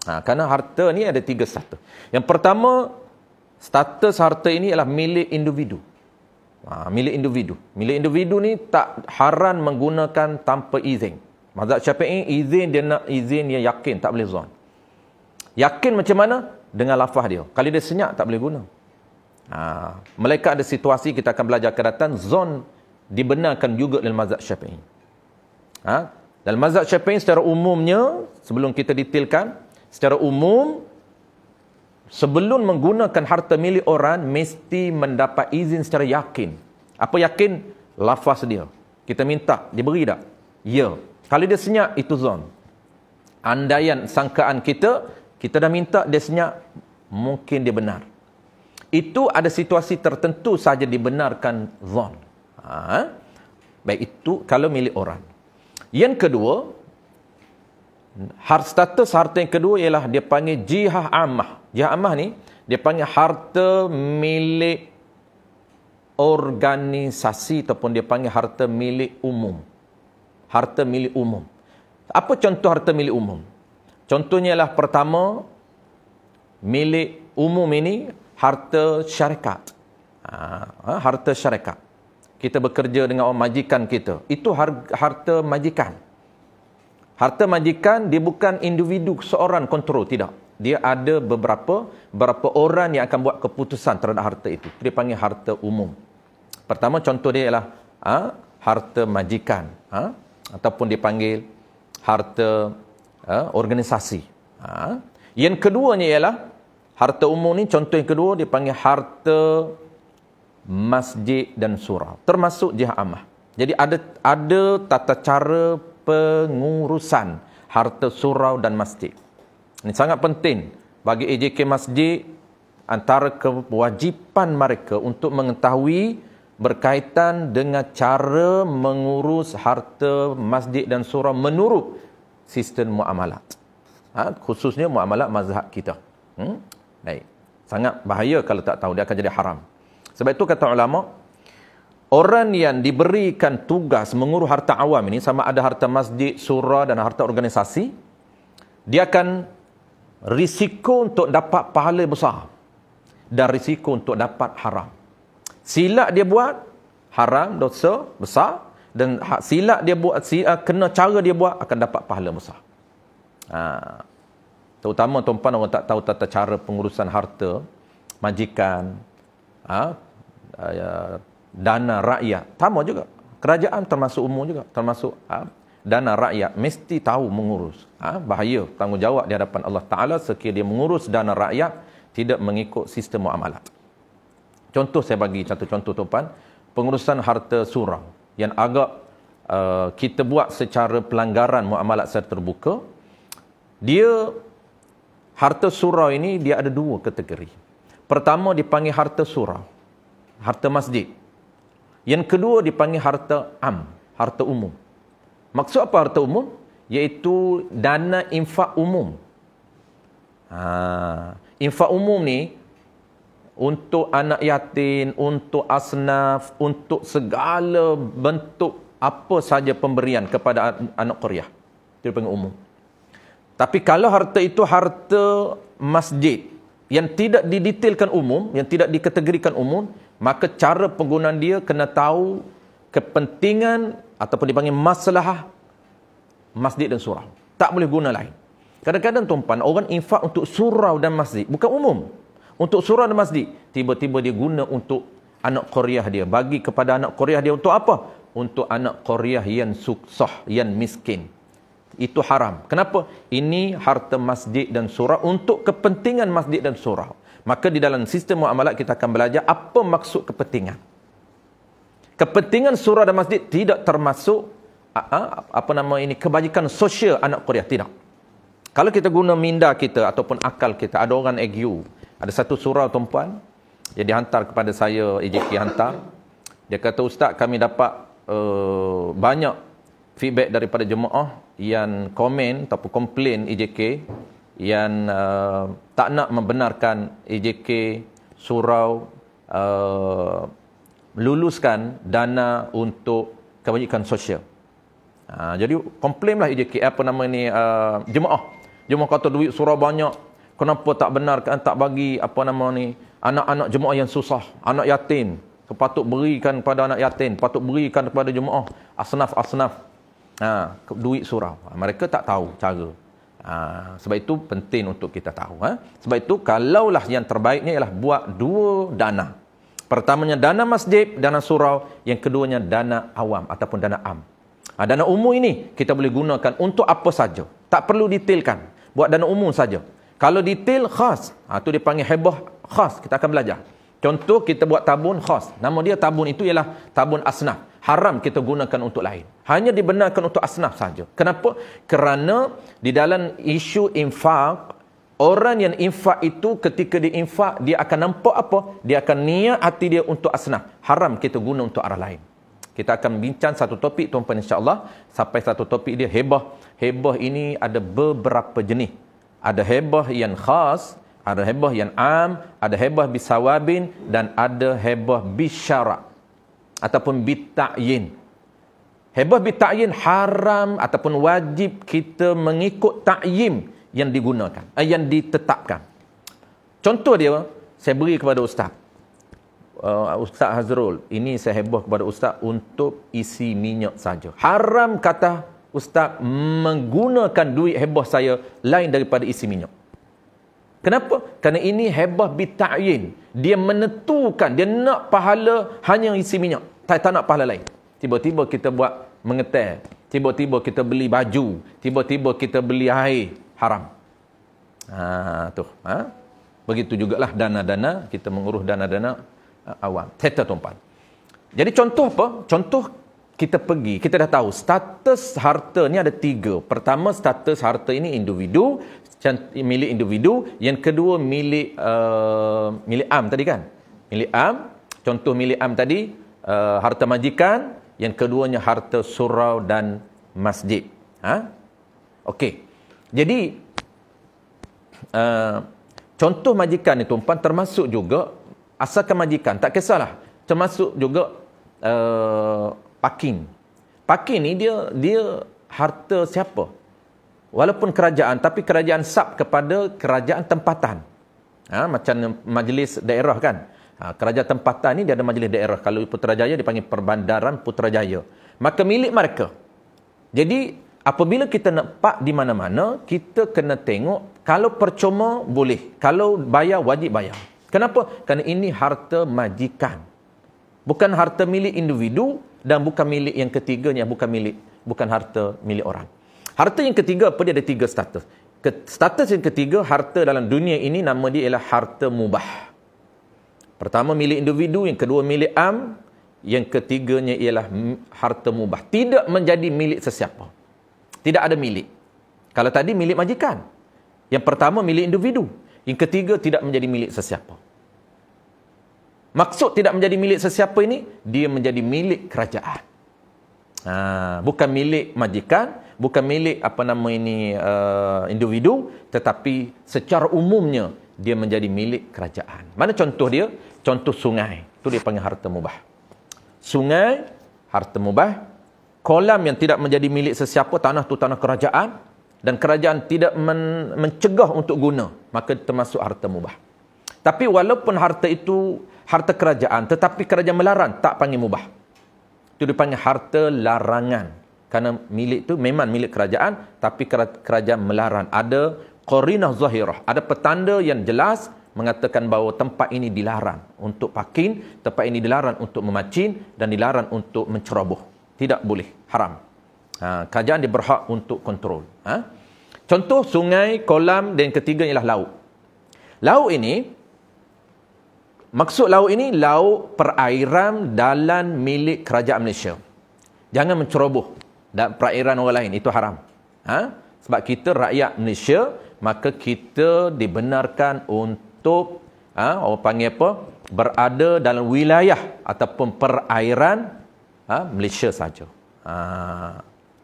Kerana harta ni ada 3 status. Yang pertama, status harta ini ialah milik individu. Milik individu. Milik individu ni tak haram menggunakan tanpa izin. Mazhab Syafi'i, izin dia nak izin dia yakin, tak boleh zon. Yakin macam mana? Dengan lafaz dia. Kalau dia senyap, tak boleh guna. Mereka ada situasi, kita akan belajar akan datang, zon dibenarkan juga dalam mazhab Syafi'i. Dalam mazhab Syafi'i secara umumnya, sebelum kita detailkan, secara umum, sebelum menggunakan harta milik orang, mesti mendapat izin secara yakin. Apa yakin? Lafaz dia. Kita minta, dia beri tak? Ya. Kalau dia senyap, itu zon. Andaian sangkaan kita dah minta, dia senyap, mungkin dia benar. Itu ada situasi tertentu saja dibenarkan zon. Baik, itu kalau milik orang. Yang kedua, status harta yang kedua ialah dia panggil jihah ammah. Jihah ammah ni, dia panggil harta milik organisasi ataupun dia panggil harta milik umum. Harta milik umum. Apa contoh harta milik umum? Contohnya ialah pertama, milik umum ini harta syarikat. Harta syarikat. Kita bekerja dengan orang majikan kita. Itu harta majikan. Harta majikan, dia bukan individu seorang kontrol, tidak. Dia ada beberapa orang yang akan buat keputusan terhadap harta itu. Dia panggil harta umum. Pertama contoh dia ialah harta majikan. Ataupun dipanggil harta organisasi. Yang keduanya ialah harta umum ni, contoh yang kedua dipanggil harta masjid dan surau, termasuk jihah ammah. Jadi ada tata cara pengurusan harta surau dan masjid. Ini sangat penting bagi AJK Masjid. Antara kewajipan mereka untuk mengetahui berkaitan dengan cara mengurus harta masjid dan surau menurut sistem muamalat. Khususnya muamalat mazhab kita. Baik. Sangat bahaya kalau tak tahu, dia akan jadi haram. Sebab itu kata ulama, orang yang diberikan tugas mengurus harta awam ini, sama ada harta masjid, surau dan harta organisasi, dia akan risiko untuk dapat pahala besar dan risiko untuk dapat haram. Silap dia buat, haram, dosa besar, dan silap dia buat, kena cara dia buat, akan dapat pahala besar. Terutama tuan-tuan orang tak tahu tata cara pengurusan harta majikan, dana rakyat, sama juga. Kerajaan termasuk umum juga, termasuk dana rakyat, mesti tahu mengurus. Bahaya, tanggungjawab di hadapan Allah Ta'ala sekiranya dia mengurus dana rakyat tidak mengikut sistem muamalat. Contoh, saya bagi satu contoh tuan-tuan, pengurusan harta surau yang agak kita buat secara pelanggaran muamalat secara terbuka. Dia, harta surau ini dia ada 2 kategori. Pertama dipanggil harta surau, harta masjid. Yang kedua dipanggil harta harta umum. Maksud apa harta umum? Iaitu dana infak umum. Infak umum ni untuk anak yatim, untuk asnaf, untuk segala bentuk apa saja pemberian kepada anak qaryah. Dia panggil umum. Tapi kalau harta itu harta masjid yang tidak didetailkan umum, yang tidak dikategorikan umum, maka cara penggunaan dia kena tahu kepentingan ataupun dipanggil maslahah masjid dan surau. Tak boleh guna lain. Kadang-kadang tuan-puan, orang infak untuk surau dan masjid, bukan umum. Untuk surau dan masjid, tiba-tiba dia guna untuk anak qaryah dia. Bagi kepada anak qaryah dia untuk apa? Untuk anak qaryah yang susah, yang miskin. Itu haram. Kenapa? Ini harta masjid dan surau untuk kepentingan masjid dan surau. Maka di dalam sistem muamalat kita akan belajar apa maksud kepentingan. Kepentingan surau dan masjid tidak termasuk kebajikan sosial anak qaryah, tidak. Kalau kita guna minda kita ataupun akal kita, ada orang AGU, ada satu surau tuan-puan, dia dihantar kepada saya, EJK hantar. Dia kata, Ustaz, kami dapat banyak feedback daripada jemaah yang komen ataupun komplain EJK yang tak nak membenarkan EJK surau luluskan dana untuk kebajikan sosial. Jadi komplainlah EJK jemaah kata duit surau banyak, kenapa tak benarkan, tak bagi anak-anak jemaah yang susah, anak yatim, patut berikan kepada anak yatim, patut berikan kepada jemaah asnaf duit surau. Mereka tak tahu cara. Sebab itu penting untuk kita tahu. Sebab itu kalaulah yang terbaiknya ialah buat dua dana. Pertamanya dana masjid, dana surau. Yang keduanya dana awam ataupun dana am. Dana umum ini kita boleh gunakan untuk apa saja. Tak perlu detailkan. Buat dana umum saja. Kalau detail khas, itu dia panggil hebah khas. Kita akan belajar. Contoh kita buat tabun khas. Nama dia tabun itu ialah tabun asnaf. Haram kita gunakan untuk lain. Hanya dibenarkan untuk asnaf saja. Kenapa? Kerana di dalam isu infak, orang yang infak itu ketika dia infak, dia akan nampak apa? Dia akan niat hati dia untuk asnaf. Haram kita guna untuk arah lain. Kita akan bincang satu topik tuan-tuan insya-Allah. Sampai satu topik dia hebah. Hebah ini ada beberapa jenis. Ada hebah yang khas, ada hebah yang am, ada hebah bisawabin dan ada hebah bisyara ataupun bita'yin. Hebah bita'yin haram ataupun wajib kita mengikut ta'yim yang digunakan, yang ditetapkan. Contoh dia, saya beri kepada ustaz. Ustaz Hazrul, ini saya hebah kepada ustaz untuk isi minyak saja. Haram kata ustaz menggunakan duit hebah saya lain daripada isi minyak. Kenapa? Kerana ini hebah bita'yin. Dia menentukan, dia nak pahala hanya isi minyak. Tak nak pahala lain. Tiba-tiba kita buat mengetel. Tiba-tiba kita beli baju. Tiba-tiba kita beli air. Haram. Begitu jugalah dana-dana. Kita mengurus dana-dana awam. Teta tuan-puan. Jadi contoh apa? Contoh kita pergi. Kita dah tahu status harta ni ada 3. Pertama, status harta ini individu. Milik individu. Yang kedua milik am tadi kan. Milik am. Contoh milik am tadi harta majikan. Yang keduanya harta surau dan masjid. Okey. Jadi contoh majikan ni tuan-puan termasuk juga asalkan majikan, tak kisahlah. Termasuk juga parking. Parking ni dia harta siapa? Walaupun kerajaan, tapi kerajaan sab kepada kerajaan tempatan. Macam majlis daerah kan. Kerajaan tempatan ni dia ada majlis daerah. Kalau Putrajaya dipanggil Perbandaran Putrajaya. Maka milik mereka. Jadi apabila kita nak park di mana-mana, kita kena tengok kalau percuma boleh. Kalau bayar, wajib bayar. Kenapa? Kerana ini harta majikan. Bukan harta milik individu dan bukan milik yang ketiganya, bukan harta milik orang. Harta yang ketiga apa? Dia ada 3 status. Status yang ketiga, harta dalam dunia ini nama dia ialah harta mubah. Pertama milik individu, yang kedua milik am, yang ketiganya ialah harta mubah. Tidak menjadi milik sesiapa. Tidak ada milik. Kalau tadi milik majikan. Yang pertama milik individu. Yang ketiga tidak menjadi milik sesiapa. Maksud tidak menjadi milik sesiapa ini, dia menjadi milik kerajaan. Bukan milik majikan, bukan milik individu, tetapi secara umumnya dia menjadi milik kerajaan. Mana contoh dia? Contoh sungai. Itu dia panggil harta mubah. Sungai, harta mubah. kolam yang tidak menjadi milik sesiapa, tanah tu tanah kerajaan, dan kerajaan tidak mencegah untuk guna, maka termasuk harta mubah. Tapi walaupun harta itu harta kerajaan, tetapi kerajaan melarang, tak panggil mubah. Itu dipanggil harta larangan. Kerana milik itu memang milik kerajaan, tapi kerajaan melarang. Ada qarinah zahirah, ada petanda yang jelas mengatakan bahawa tempat ini dilarang untuk parking, tempat ini dilarang untuk memacin, dan dilarang untuk menceroboh. Tidak boleh, haram. Kerajaan dia berhak untuk kontrol. Contoh sungai, kolam, dan ketiga ialah laut. Laut ini, maksud laut ini, laut perairan dalam milik kerajaan Malaysia. Jangan menceroboh dan perairan orang lain, itu haram. Sebab kita rakyat Malaysia, maka kita dibenarkan untuk orang panggil apa? Berada dalam wilayah ataupun perairan Malaysia saja.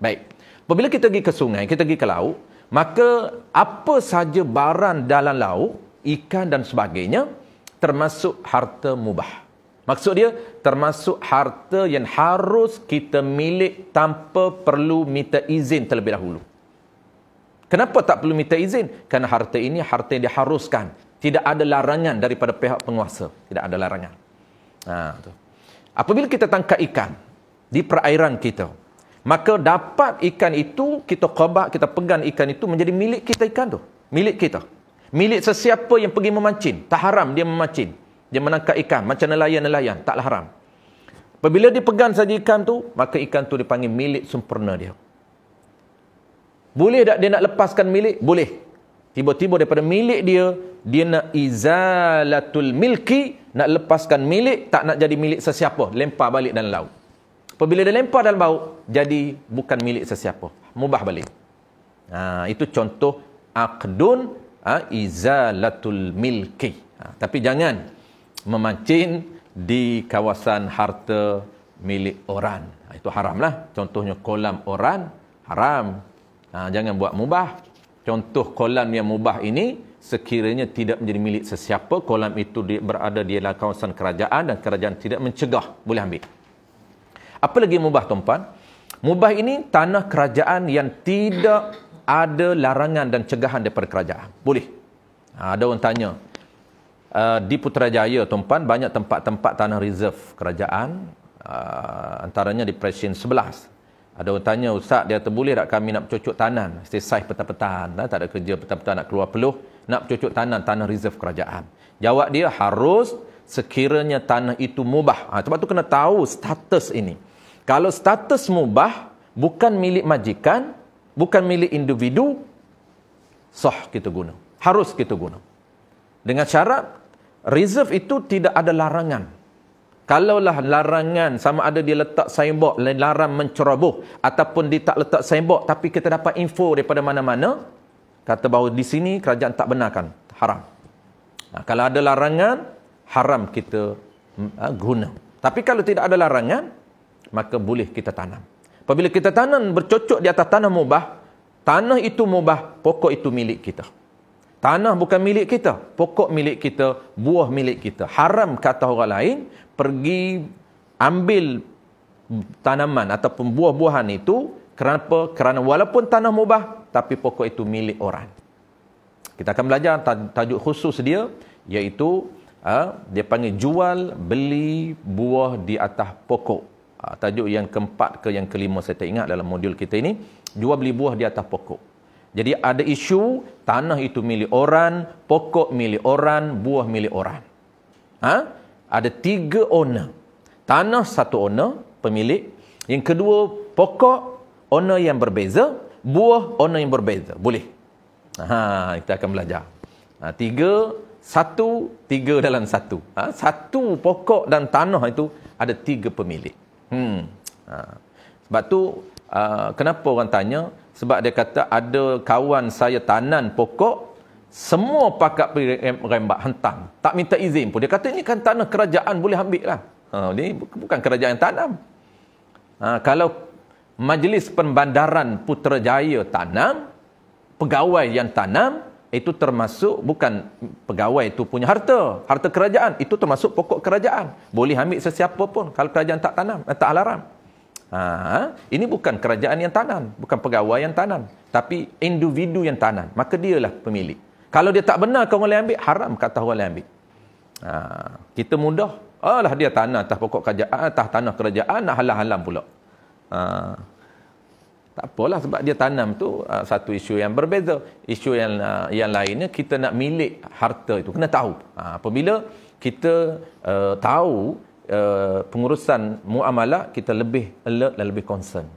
Baik. Apabila kita pergi ke sungai, kita pergi ke laut, maka apa saja barang dalam laut, ikan dan sebagainya, termasuk harta mubah. Maksud dia, termasuk harta yang harus kita milik tanpa perlu minta izin terlebih dahulu. Kenapa tak perlu minta izin? Kerana harta ini harta yang diharuskan. Tidak ada larangan daripada pihak penguasa. Tidak ada larangan. Apabila kita tangkap ikan di perairan kita, maka dapat ikan itu, kita qabak, kita pegang ikan itu menjadi milik kita, ikan tu. Milik kita. Milik sesiapa yang pergi memancing. Tak haram dia memancing. Dia menangkap ikan macam nelayan-nelayan, taklah haram. Apabila dia pegang saja ikan tu, maka ikan tu dipanggil milik sempurna dia. Boleh tak dia nak lepaskan milik? Boleh. Tiba-tiba daripada milik dia, dia nak izalatul milki, nak lepaskan milik, tak nak jadi milik sesiapa, lempar balik dalam laut. Apabila dia lempar dalam laut, jadi bukan milik sesiapa, mubah balik. Itu contoh aqdun izalatul milki. Tapi jangan memancing di kawasan harta milik orang. Itu haramlah. Contohnya kolam orang, haram. Jangan buat mubah. Contoh kolam yang mubah ini, sekiranya tidak menjadi milik sesiapa, kolam itu berada di dalam kawasan kerajaan dan kerajaan tidak mencegah, boleh ambil. Apa lagi mubah, tuan-puan? Mubah ini tanah kerajaan yang tidak ada larangan dan cegahan daripada kerajaan. Boleh. Ada orang tanya, di Putrajaya, tuan-puan, banyak tempat-tempat tanah reserve kerajaan, antaranya di Presiden 11. Ada orang tanya, Ustaz, dia boleh tak kami nak bercocok tanam? Selesai petang-petang, tak ada kerja petang-petang nak keluar peluh, nak bercocok tanah reserve kerajaan. Jawab dia, harus sekiranya tanah itu mubah. Sebab tu kena tahu status ini. Kalau status mubah, bukan milik majikan, bukan milik individu, sah kita guna. Harus kita guna. Dengan syarat, reserve itu tidak ada larangan. Kalaulah larangan, sama ada dia letak signboard, larang menceroboh, ataupun dia tak letak signboard, tapi kita dapat info daripada mana-mana, kata bahawa di sini kerajaan tak benarkan, haram. Kalau ada larangan, haram kita guna. Tapi kalau tidak ada larangan, maka boleh kita tanam. Apabila kita tanam bercocok di atas tanah mubah, tanah itu mubah, pokok itu milik kita. Tanah bukan milik kita, pokok milik kita, buah milik kita. Haram kata orang lain pergi ambil tanaman ataupun buah-buahan itu. Kenapa? Kerana walaupun tanah mubah, tapi pokok itu milik orang. Kita akan belajar tajuk khusus dia, iaitu dia panggil jual beli buah di atas pokok. Tajuk yang keempat ke yang kelima saya tak ingat dalam modul kita ini, jual beli buah di atas pokok. Jadi ada isu tanah itu milik orang, pokok milik orang, buah milik orang. Ada 3 owner. Tanah satu owner, pemilik. Yang kedua, pokok owner yang berbeza, buah owner yang berbeza. Boleh. Kita akan belajar. 3 dalam 1. Satu pokok dan tanah itu ada 3 pemilik. Sebab tu kenapa orang tanya? Sebab dia kata ada kawan saya tanam pokok, semua pakat rembat hentam, tak minta izin pun. Dia kata ini kan tanah kerajaan, boleh ambil lah. Ini bukan kerajaan yang tanam. Kalau Majlis Pembandaran Putrajaya tanam, pegawai yang tanam, itu termasuk bukan pegawai itu punya harta kerajaan, itu termasuk pokok kerajaan. Boleh ambil sesiapa pun kalau kerajaan tak tanam, tak larang. Ini bukan kerajaan yang tanam, bukan pegawai yang tanam, tapi individu yang tanam. Maka dialah pemilik. Kalau dia tak benar kau boleh ambil, haram kata orang boleh ambil. Kita mudah. Alah dia tanah atas pokok kerajaan, atas tanah kerajaan, nak halang-halang pula. Tak apalah sebab dia tanam tu satu isu yang berbeza. Isu yang lainnya kita nak milik harta itu kena tahu. Apabila kita tahu pengurusan muamalah, kita lebih alert dan lebih concern.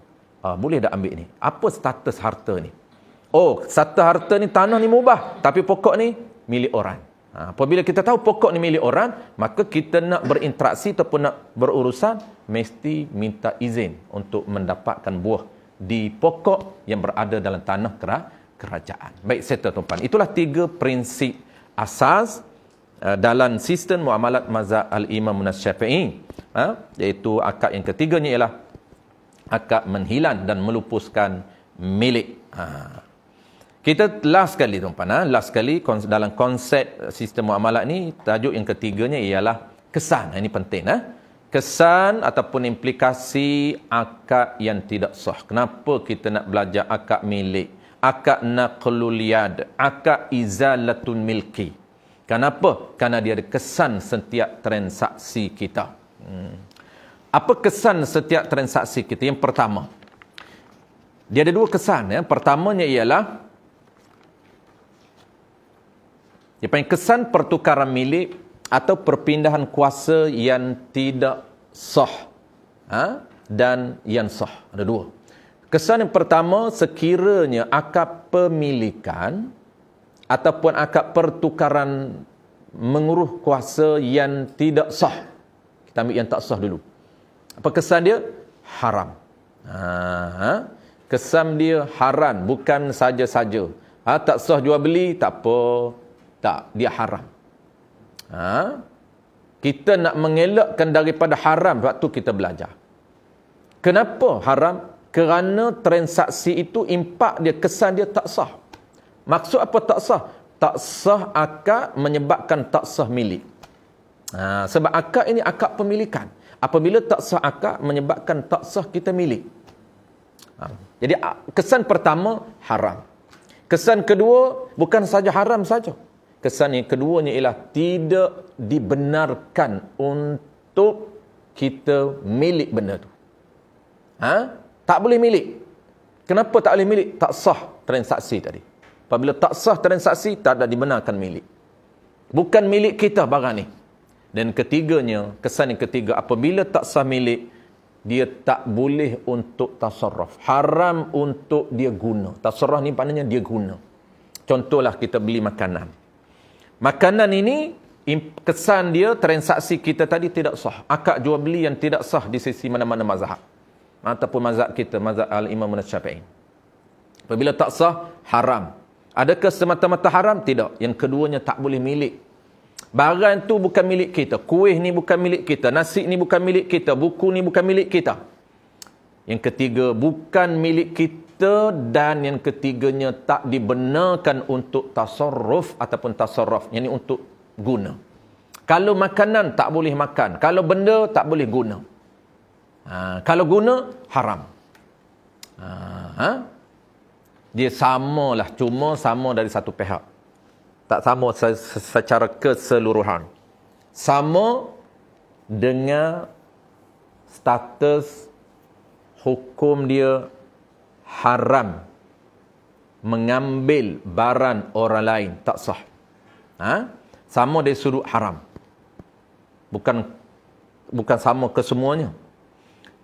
Boleh tak ambil ni? Apa status harta ni? Status harta ni, tanah ni mubah, tapi pokok ni milik orang. Apabila kita tahu pokok ni milik orang, maka kita nak berinteraksi ataupun nak berurusan, mesti minta izin untuk mendapatkan buah di pokok yang berada dalam tanah kerajaan. Baik, settle tuan-tuan. Itulah 3 prinsip asas dalam sistem muamalat mazhab al-Imam Syafi'i, iaitu akad yang ketiganya ialah akad menghilang dan melupuskan milik. Kita last sekali tuan-tuan, last sekali dalam konsep sistem muamalat ni, tajuk yang ketiganya ialah kesan. Ini penting. Kesan ataupun implikasi akad yang tidak sah. Kenapa kita nak belajar akad milik, akad naqlul yad, akad izalatun milki? Kenapa? Kerana dia ada kesan setiap transaksi kita. Apa kesan setiap transaksi kita? Yang pertama, dia ada 2 kesan. Pertamanya ialah dia panggil kesan pertukaran milik atau perpindahan kuasa yang tidak sah dan yang sah. Ada 2. Kesan yang pertama, sekiranya akad pemilikan ataupun akad pertukaran menguruh kuasa yang tidak sah. Kita ambil yang tak sah dulu. Apa kesan dia? Haram. Kesan dia haram, bukan saja-saja. Tak sah jual beli, tak apa. Tak, dia haram. Kita nak mengelakkan daripada haram, waktu kita belajar. Kenapa haram? Kerana transaksi itu impak dia, kesan dia tak sah. Maksud apa tak sah? Tak sah akad menyebabkan tak sah milik. Sebab akad ini akad pemilikan. Apabila tak sah akad menyebabkan tak sah kita milik. Jadi kesan pertama haram. Kesan kedua bukan saja haram saja. Kesan yang keduanya ialah tidak dibenarkan untuk kita milik benda tu. Tak boleh milik. Kenapa tak boleh milik? Tak sah transaksi tadi. Apabila tak sah transaksi, tak ada dibenarkan milik. Bukan milik kita barang ni. Dan ketiganya, kesan yang ketiga, apabila tak sah milik, dia tak boleh untuk tasarruf. Haram untuk dia guna. Tasarruf ni maknanya dia guna. Contohlah kita beli makanan. Makanan ini, kesan dia, transaksi kita tadi tidak sah. Akad jual beli yang tidak sah di sisi mana-mana mazhab. Ataupun mazhab kita, mazhab al-Imam Syafi'i. Apabila tak sah, haram. Adakah semata-mata haram? Tidak. Yang keduanya tak boleh milik. Barang tu bukan milik kita. Kuih ni bukan milik kita. Nasi ni bukan milik kita. Buku ni bukan milik kita. Yang ketiga, bukan milik kita. Dan yang ketiganya tak dibenarkan untuk tasarruf ataupun tasarruf. Yang ini untuk guna. Kalau makanan tak boleh makan. Kalau benda tak boleh guna. Kalau guna, haram. Dia samalah, cuma sama dari satu pihak. Tak sama secara keseluruhan. Sama dengan status hukum dia haram mengambil barang orang lain, tak sah. Sama dari sudut haram. Bukan sama kesemuanya.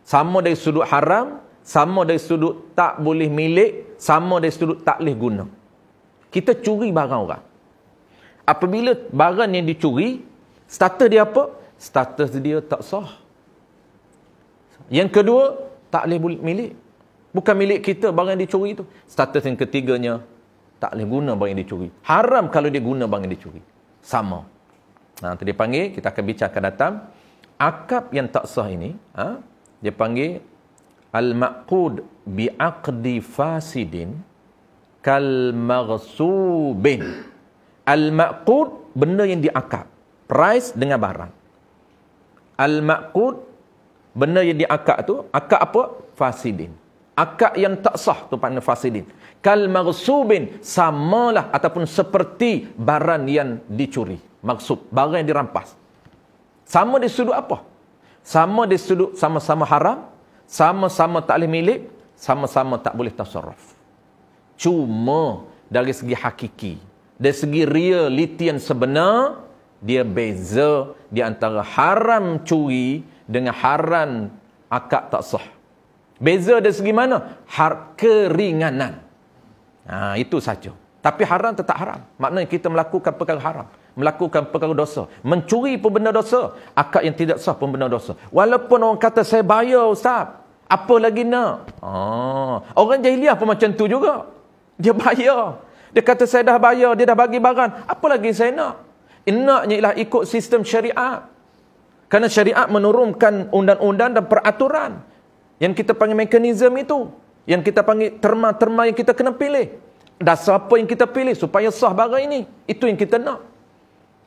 Sama dari sudut haram, sama dari sudut tak boleh milik, sama dari sudut tak boleh guna. Kita curi barang orang. Apabila barang yang dicuri, status dia apa? Status dia tak sah. Yang kedua, tak boleh milik. Bukan milik kita barang yang dicuri itu. Status yang ketiganya, tak boleh guna barang yang dicuri. Haram kalau dia guna barang yang dicuri. Sama. Nanti dia panggil, kita akan bincang akan datang. Akad yang tak sah ini, dia panggil al-maqud bi'aqdi fasidin kal-maghsubin. Al-maqud, benda yang diakad. Price dengan barang. Al-maqud, Benda yang diakad tu, akad apa? Fasidin. Akad yang tak sah tu makna fasidin. Kal maghsubin, samalah ataupun seperti barang yang dicuri. Maghsub, barang yang dirampas. Sama di sudut apa? Sama di sudut sama-sama haram, sama-sama tak boleh milik, sama-sama tak boleh tasarruf. Cuma dari segi hakiki, dari segi realiti yang sebenar, dia beza di antara haram curi dengan haram akad tak sah. Beza dari segi mana? Keringanan. Itu saja. Tapi haram tetap haram. Maknanya kita melakukan perkara haram. Melakukan perkara dosa. Mencuri pun benda dosa. Akad yang tidak sah pun benda dosa. Walaupun orang kata saya bayar Ustaz. Apa lagi nak? Orang jahiliah pun macam tu juga. Dia bayar. Dia kata saya dah bayar. Dia dah bagi barang. Apa lagi saya nak? Naknya ialah ikut sistem syariat. Kerana syariat menurunkan undang-undang dan peraturan. Yang kita panggil mekanisme itu. Yang kita panggil terma-terma yang kita kena pilih. Dasar apa yang kita pilih supaya sah barang ini. Itu yang kita nak.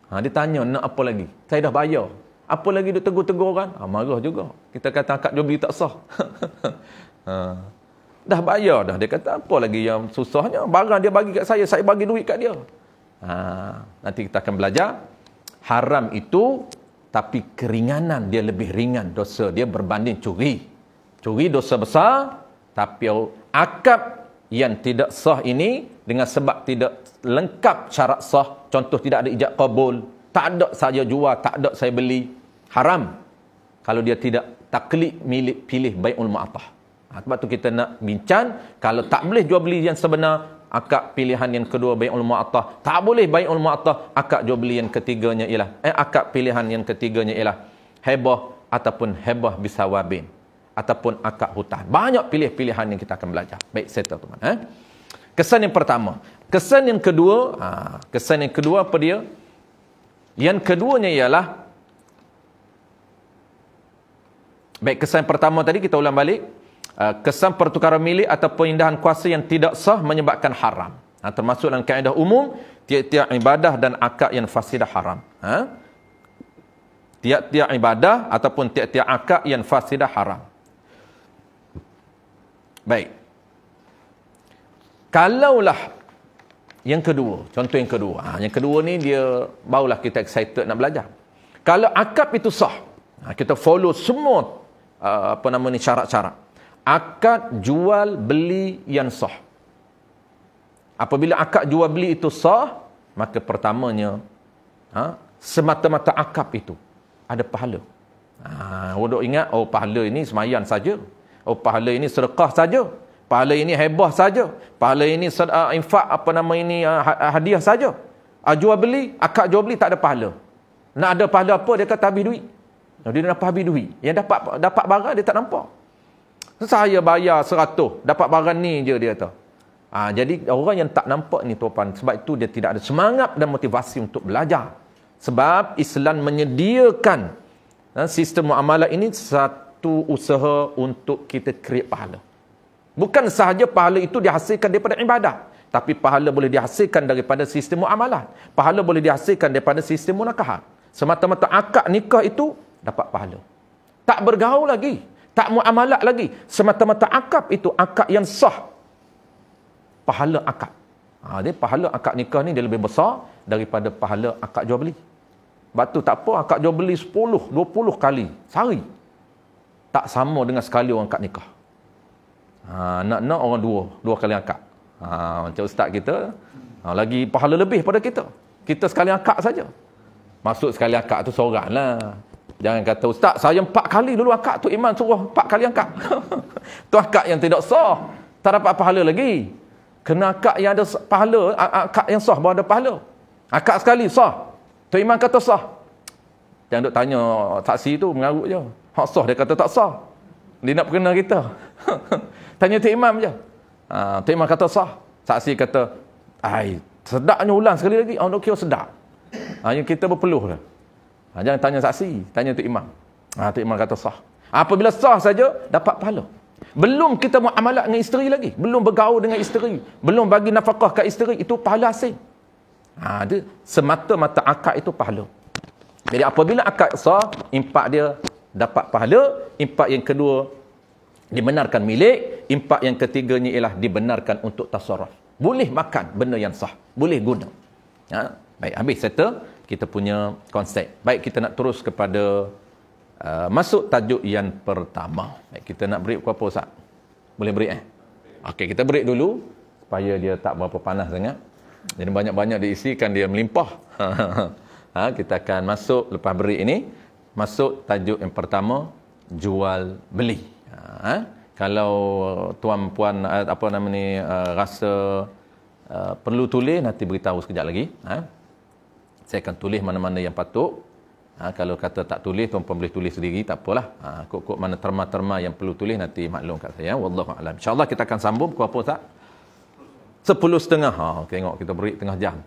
Dia tanya, nak apa lagi? Saya dah bayar. Apa lagi dia tegur-tegur orang? Marah juga. Kita kata akad jual beli tak sah. Dah bayar dah. Dia kata, apa lagi yang susahnya? Barang dia bagi kat saya bagi duit kat dia. Nanti kita akan belajar. Haram itu, tapi keringanan dia lebih ringan dosa. Dia berbanding curi. Curi dosa besar, tapi akad yang tidak sah ini dengan sebab tidak lengkap syarat sah, contoh tidak ada ijab qabul, tak ada saya jual, tak ada saya beli, haram kalau dia tidak taklid milik pilih bai'ul mu'attah. Sebab tu kita nak bincang, kalau tak boleh jual beli yang sebenar, akad pilihan yang kedua bai'ul mu'attah, tak boleh bai'ul mu'attah, akad jual beli yang ketiganya ialah akad pilihan yang ketiganya ialah hebah ataupun hebah bisawabin, ataupun akad hutan. Banyak pilihan yang kita akan belajar. Baik, settle teman. Kesan yang pertama. Kesan yang kedua, apa dia? Yang keduanya ialah, baik, kesan pertama tadi kita ulang balik. Kesan pertukaran milik atau pindahan kuasa yang tidak sah menyebabkan haram. Termasuk dalam kaedah umum, tiap-tiap ibadah dan akad yang fasidah haram. Tiap-tiap ibadah ataupun tiap-tiap akad yang fasidah haram. Baik. Kalaulah yang kedua, contoh yang kedua. Yang kedua ni dia barulah kita excited nak belajar. Kalau akad itu sah, kita follow semua syarat-syarat. Akad jual beli yang sah. Apabila akad jual beli itu sah, maka pertamanya semata-mata akad itu ada pahala. Duk ingat, pahala ini sembahyang saja. Pahala ini sedekah saja. Pahala ini hebah saja. Pahala ini infak hadiah saja. Jual beli, akad jual beli tak ada pahala. Nak ada pahala apa? Dia kata habis duit. Dia dapat habis duit. Yang dapat barang dia tak nampak. Saya bayar 100, dapat barang ni je dia kata. Jadi orang yang tak nampak ni tuan, sebab itu dia tidak ada semangat dan motivasi untuk belajar. Sebab Islam menyediakan sistem muamalah ini satu usaha untuk kita create pahala. Bukan sahaja pahala itu dihasilkan daripada ibadah, tapi pahala boleh dihasilkan daripada sistem muamalah. Pahala boleh dihasilkan daripada sistem munakahat. Semata-mata akad nikah itu dapat pahala. Tak bergaul lagi, tak muamalah lagi. Semata-mata akad itu akad yang sah. Pahala akad. Jadi pahala akad nikah ni dia lebih besar daripada pahala akad jual beli. Sebab tu tak apa akad jual beli 10, 20 kali sehari. Tak sama dengan sekali orang akad nikah. Nak orang dua kali akad. Macam ustaz kita, lagi pahala lebih pada kita. Kita sekali akad saja. Maksud sekali akad tu seorang lah. Jangan kata ustaz saya 4 kali dulu akad tu, imam suruh 4 kali akad. Tu akad yang tidak sah. Tak dapat pahala lagi. Kena akad yang ada pahala, akad yang sah baru ada pahala. Akad sekali sah. Tu imam kata sah. Jangan duk tanya saksi tu, mengarut je. Hak sah dia kata tak sah. Dia nak perkenal kita. Tanya tu imam je. Tu imam kata sah. Saksi kata, sedapnya ulang sekali lagi. Nak kira sedap. Yang kita berpeluh lah. Jangan tanya saksi, tanya tu imam. Tu imam kata sah. Apabila sah saja, dapat pahala. Belum kita muamalah dengan isteri lagi. Belum bergaul dengan isteri. Belum bagi nafkah ke isteri. Itu pahala asing. Dia semata-mata akad itu pahala. Jadi apabila akad sah, impak dia dapat pahala. Impak yang kedua, dibenarkan milik. Impak yang ketiganya ialah dibenarkan untuk tasarruf. Boleh makan benda yang sah, boleh guna. Baik, habis settle kita punya konsep. Baik, kita nak terus kepada masuk tajuk yang pertama. Baik, kita nak break apa Ustaz? Boleh break Okey, kita break dulu supaya dia tak berapa panas sangat. Jadi banyak-banyak diisikan, dia melimpah. Kita akan masuk lepas break ini, masuk tajuk yang pertama, jual beli. Kalau tuan puan apa nama ni rasa perlu tulis, nanti beritahu sekejap lagi. Saya akan tulis mana-mana yang patut. Kalau kata tak tulis, tuan-puan boleh tulis sendiri, tak apalah. Kok mana terma-terma yang perlu tulis, nanti maklum kat saya. Wallahu a'lam. InsyaAllah kita akan sambung. Pukul apa, Ustaz? 10.30. Tengok, kita break tengah jam.